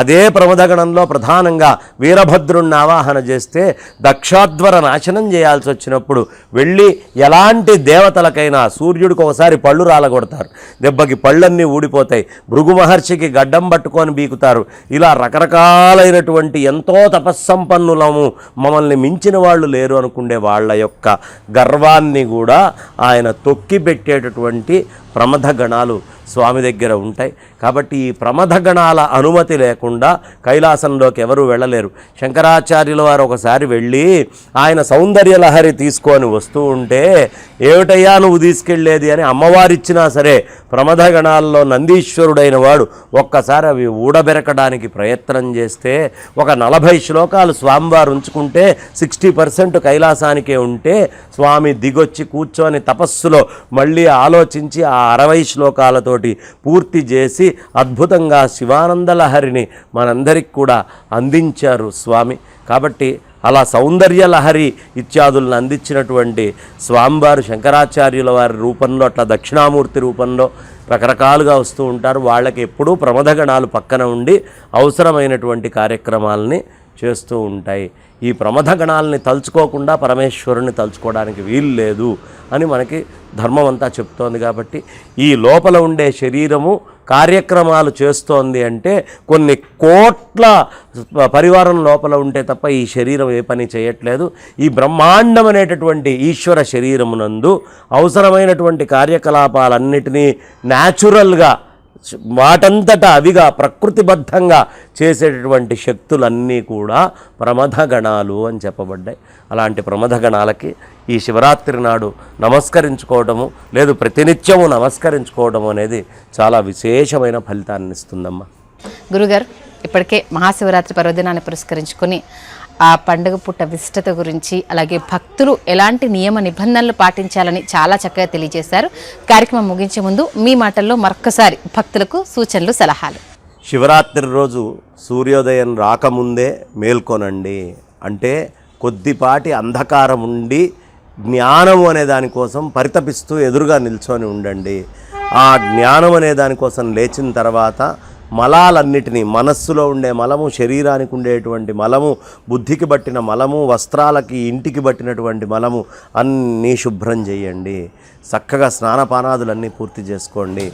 అదే ప్రమథ గణంలో ప్రధానంగా వీరభద్రుణ్ణి ఆవాహన చేస్తే దక్షాధ్వర నాశనం చేయాల్సి వచ్చినప్పుడు వెళ్ళి ఎలాంటి దేవతలకైనా సూర్యుడికి ఒకసారి పళ్ళు రాలగొడతారు, దెబ్బకి పళ్ళన్నీ ఊడిపోతాయి, భృగు మహర్షికి గడ్డం పట్టుకొని బీకుతారు. ఇలా రకరకాలైనటువంటి ఎంతో తపస్సంపన్నులము, మమ్మల్ని మించిన వాళ్ళు లేరు అనుకునే వాళ్ళ యొక్క గర్వాన్ని కూడా ఆయన తొక్కి పెట్టేటటువంటి ప్రమథ గణాలు స్వామి దగ్గర ఉంటాయి. కాబట్టి ఈ ప్రమథ గణాల అనుమతి లేకుండా కైలాసంలోకి ఎవరూ వెళ్ళలేరు. శంకరాచార్యుల వారు ఒకసారి వెళ్ళి ఆయన సౌందర్య లహరి తీసుకొని వస్తూ ఉంటే ఏమిటయ్యా నువ్వు తీసుకెళ్ళేది అని అమ్మవారిచ్చినా సరే ప్రమథ గణాల్లో నందీశ్వరుడైన వాడు ఒక్కసారి అవి ఊడబెరకడానికి ప్రయత్నం చేస్తే ఒక 40 శ్లోకాలు స్వామివారు ఉంచుకుంటే 60% కైలాసానికే ఉంటే స్వామి దిగొచ్చి కూర్చొని తపస్సులో మళ్ళీ ఆలోచించి ఆ 60 శ్లోకాలతోటి పూర్తి చేసి అద్భుతంగా శివానంద లహరిని మనందరికి కూడా అందించారు స్వామి. కాబట్టి అలా సౌందర్య లహరి ఇత్యాదులను అందించినటువంటి స్వామివారు శంకరాచార్యుల వారి రూపంలో అట్లా దక్షిణామూర్తి రూపంలో రకరకాలుగా వస్తూ ఉంటారు. వాళ్ళకి ఎప్పుడూ ప్రమథ గణాలు పక్కన ఉండి అవసరమైనటువంటి కార్యక్రమాలని చేస్తూ ఉంటాయి. ఈ ప్రమథ గణాలని తలుచుకోకుండా పరమేశ్వరుని తలుచుకోవడానికి వీలు లేదు అని మనకి ధర్మం అంతా చెప్తోంది. కాబట్టి ఈ లోపల ఉండే శరీరము కార్యక్రమాలు చేస్తోంది అంటే కొన్ని కోట్ల పరివారం లోపల ఉంటే తప్ప ఈ శరీరం ఏ పని చేయట్లేదు. ఈ బ్రహ్మాండం అనేటటువంటి ఈశ్వర శరీరమునందు అవసరమైనటువంటి కార్యకలాపాలన్నిటినీ న్యాచురల్గా వాటంతటా అవిగా ప్రకృతిబద్ధంగా చేసేటటువంటి శక్తులన్నీ కూడా ప్రమథ గణాలు అని చెప్పబడ్డాయి. అలాంటి ప్రమథ గణాలకి ఈ శివరాత్రి నాడు నమస్కరించుకోవడము లేదు ప్రతినిత్యము నమస్కరించుకోవడం అనేది చాలా విశేషమైన ఫలితాన్ని ఇస్తుందమ్మా. గురుగారు, ఇప్పటికే మహాశివరాత్రి పర్వదినాన్ని పురస్కరించుకొని ఆ పండుగ పుట్ట విశిష్టత గురించి అలాగే భక్తులు ఎలాంటి నియమ నిబంధనలు పాటించాలని చాలా చక్కగా తెలియజేశారు. కార్యక్రమం ముగించే ముందు మీ మాటల్లో మరొక్కసారి భక్తులకు సూచనలు సలహాలు. శివరాత్రి రోజు సూర్యోదయం రాకముందే మేల్కొనండి. అంటే కొద్దిపాటి అంధకారం ఉండి జ్ఞానం అనే దానికోసం పరితపిస్తూ ఎదురుగా నిల్చొని ఉండండి. ఆ జ్ఞానం అనే దానికోసం లేచిన తర్వాత మలాలన్నిటినీ, మనస్సులో ఉండే మలము, శరీరానికి ఉండేటువంటి మలము, బుద్ధికి బట్టిన మలము, వస్త్రాలకి ఇంటికి బట్టినటువంటి మలము అన్నీ శుభ్రం చేయండి. చక్కగా స్నానపానాదులన్నీ పూర్తి చేసుకోండి.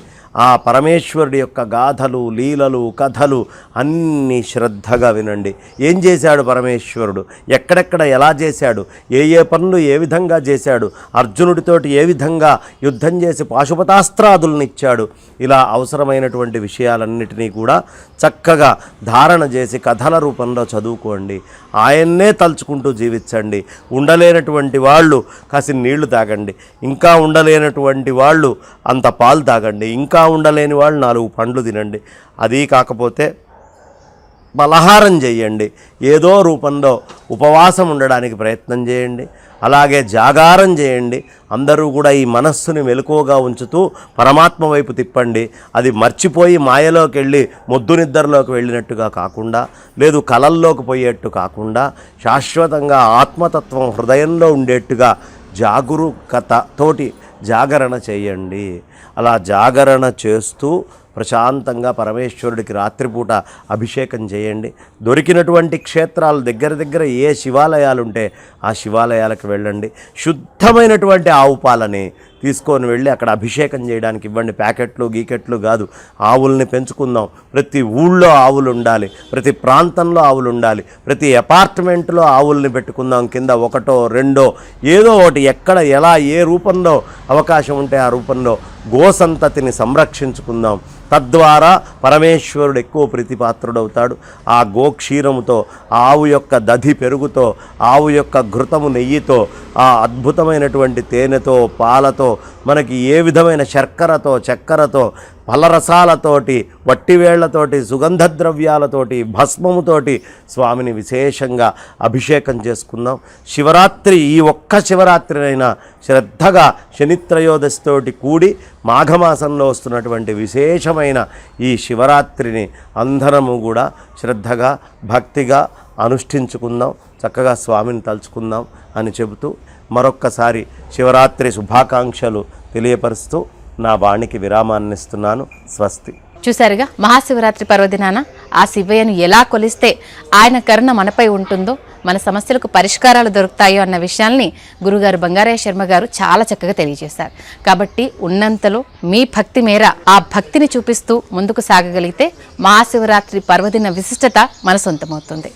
ఆ పరమేశ్వరుడి యొక్క గాథలు, లీలలు, కథలు అన్నీ శ్రద్ధగా వినండి. ఏం చేశాడు పరమేశ్వరుడు, ఎక్కడెక్కడ ఎలా చేశాడు, ఏ ఏ పనులు ఏ విధంగా చేశాడు, అర్జునుడితోటి ఏ విధంగా యుద్ధం చేసి పాశుపతాస్త్రాదులను ఇచ్చాడు. ఇలా అవసరమైనటువంటి విషయాలన్నిటినీ కూడా చక్కగా ధారణ చేసి కథల రూపంలో చదువుకోండి. ఆయన్నే తలుచుకుంటూ జీవించండి. ఉండలేనటువంటి వాళ్ళు కాసి నీళ్లు తాగండి, ఇంకా ఉండలేనటువంటి వాళ్ళు అంత పాలు తాగండి, ఇంకా ఉండలేని వాళ్ళు 4 పండ్లు తినండి. అది కాకపోతే పలహారం చేయండి. ఏదో రూపంలో ఉపవాసం ఉండడానికి ప్రయత్నం చేయండి. అలాగే జాగారం చేయండి. అందరూ కూడా ఈ మనస్సుని మెలకువగా ఉంచుతూ పరమాత్మ వైపు తిప్పండి. అది మర్చిపోయి మాయలోకి వెళ్ళి మొద్దు నిద్రలోకి వెళ్ళినట్టుగా కాకుండా, లేదు కలల్లోకి పోయేట్టు కాకుండా, శాశ్వతంగా ఆత్మతత్వం హృదయంలో ఉండేట్టుగా జాగరూకతతోటి జాగరణ చేయండి. అలా జాగరణ చేస్తూ ప్రశాంతంగా పరమేశ్వరుడికి రాత్రిపూట అభిషేకం చేయండి. దొరికినటువంటి క్షేత్రాలు దగ్గర ఏ శివాలయాలు ఉంటే ఆ శివాలయాలకు వెళ్ళండి. శుద్ధమైనటువంటి ఆవు పాలని తీసుకొని వెళ్ళి అక్కడ అభిషేకం చేయడానికి ఇవ్వండి. ప్యాకెట్లు గీకెట్లు కాదు, ఆవుల్ని పెంచుకుందాం. ప్రతి ఊళ్ళో ఆవులు ఉండాలి, ప్రతి ప్రాంతంలో ఆవులు ఉండాలి, ప్రతి అపార్ట్మెంట్లో ఆవుల్ని పెట్టుకుందాం. కింద 1, 2 ఏదో ఒకటి, ఎక్కడ ఎలా ఏ రూపంలో అవకాశం ఉంటే ఆ రూపంలో గోసంతతిని సంరక్షించుకుందాం. తద్వారా పరమేశ్వరుడు ఎక్కువ ప్రీతిపాత్రుడవుతాడు. ఆ గోక్షీరముతో, ఆవు యొక్క దధి పెరుగుతో, ఆవు యొక్క ఘృతము నెయ్యితో, ఆ అద్భుతమైనటువంటి తేనెతో, పాలతో, మనకి ఏ విధమైన శర్కరతో, చక్కెరతో, ఫలరసాలతోటి, వట్టివేళ్లతోటి, సుగంధ ద్రవ్యాలతోటి, భస్మముతోటి స్వామిని విశేషంగా అభిషేకం చేసుకుందాం. శివరాత్రి, ఈ ఒక్క శివరాత్రినైనా శ్రద్ధగా శనిత్రయోదశితోటి కూడి మాఘమాసంలో వస్తున్నటువంటి విశేషమైన ఈ శివరాత్రిని అందరము కూడా శ్రద్ధగా భక్తిగా అనుష్ఠించుకుందాం. చక్కగా స్వామిని తలుచుకుందాం అని చెబుతూ మరొక్కసారి శివరాత్రి శుభాకాంక్షలు తెలియపరుస్తూ నా వాణికి విరామాన్ని ఇస్తున్నాను. స్వస్తి. చూశారుగా, మహాశివరాత్రి పర్వదినాన ఆ శివయ్యను ఎలా కొలిస్తే ఆయన కరుణ మనపై ఉంటుందో, మన సమస్యలకు పరిష్కారాలు దొరుకుతాయో అన్న విషయాల్ని గురుగారు బంగారయ్య శర్మ గారు చాలా చక్కగా తెలియజేశారు. కాబట్టి ఉన్నంతలో మీ భక్తి మేర ఆ భక్తిని చూపిస్తూ ముందుకు సాగగలిగితే మహాశివరాత్రి పర్వదిన విశిష్టత మన సొంతమవుతుంది.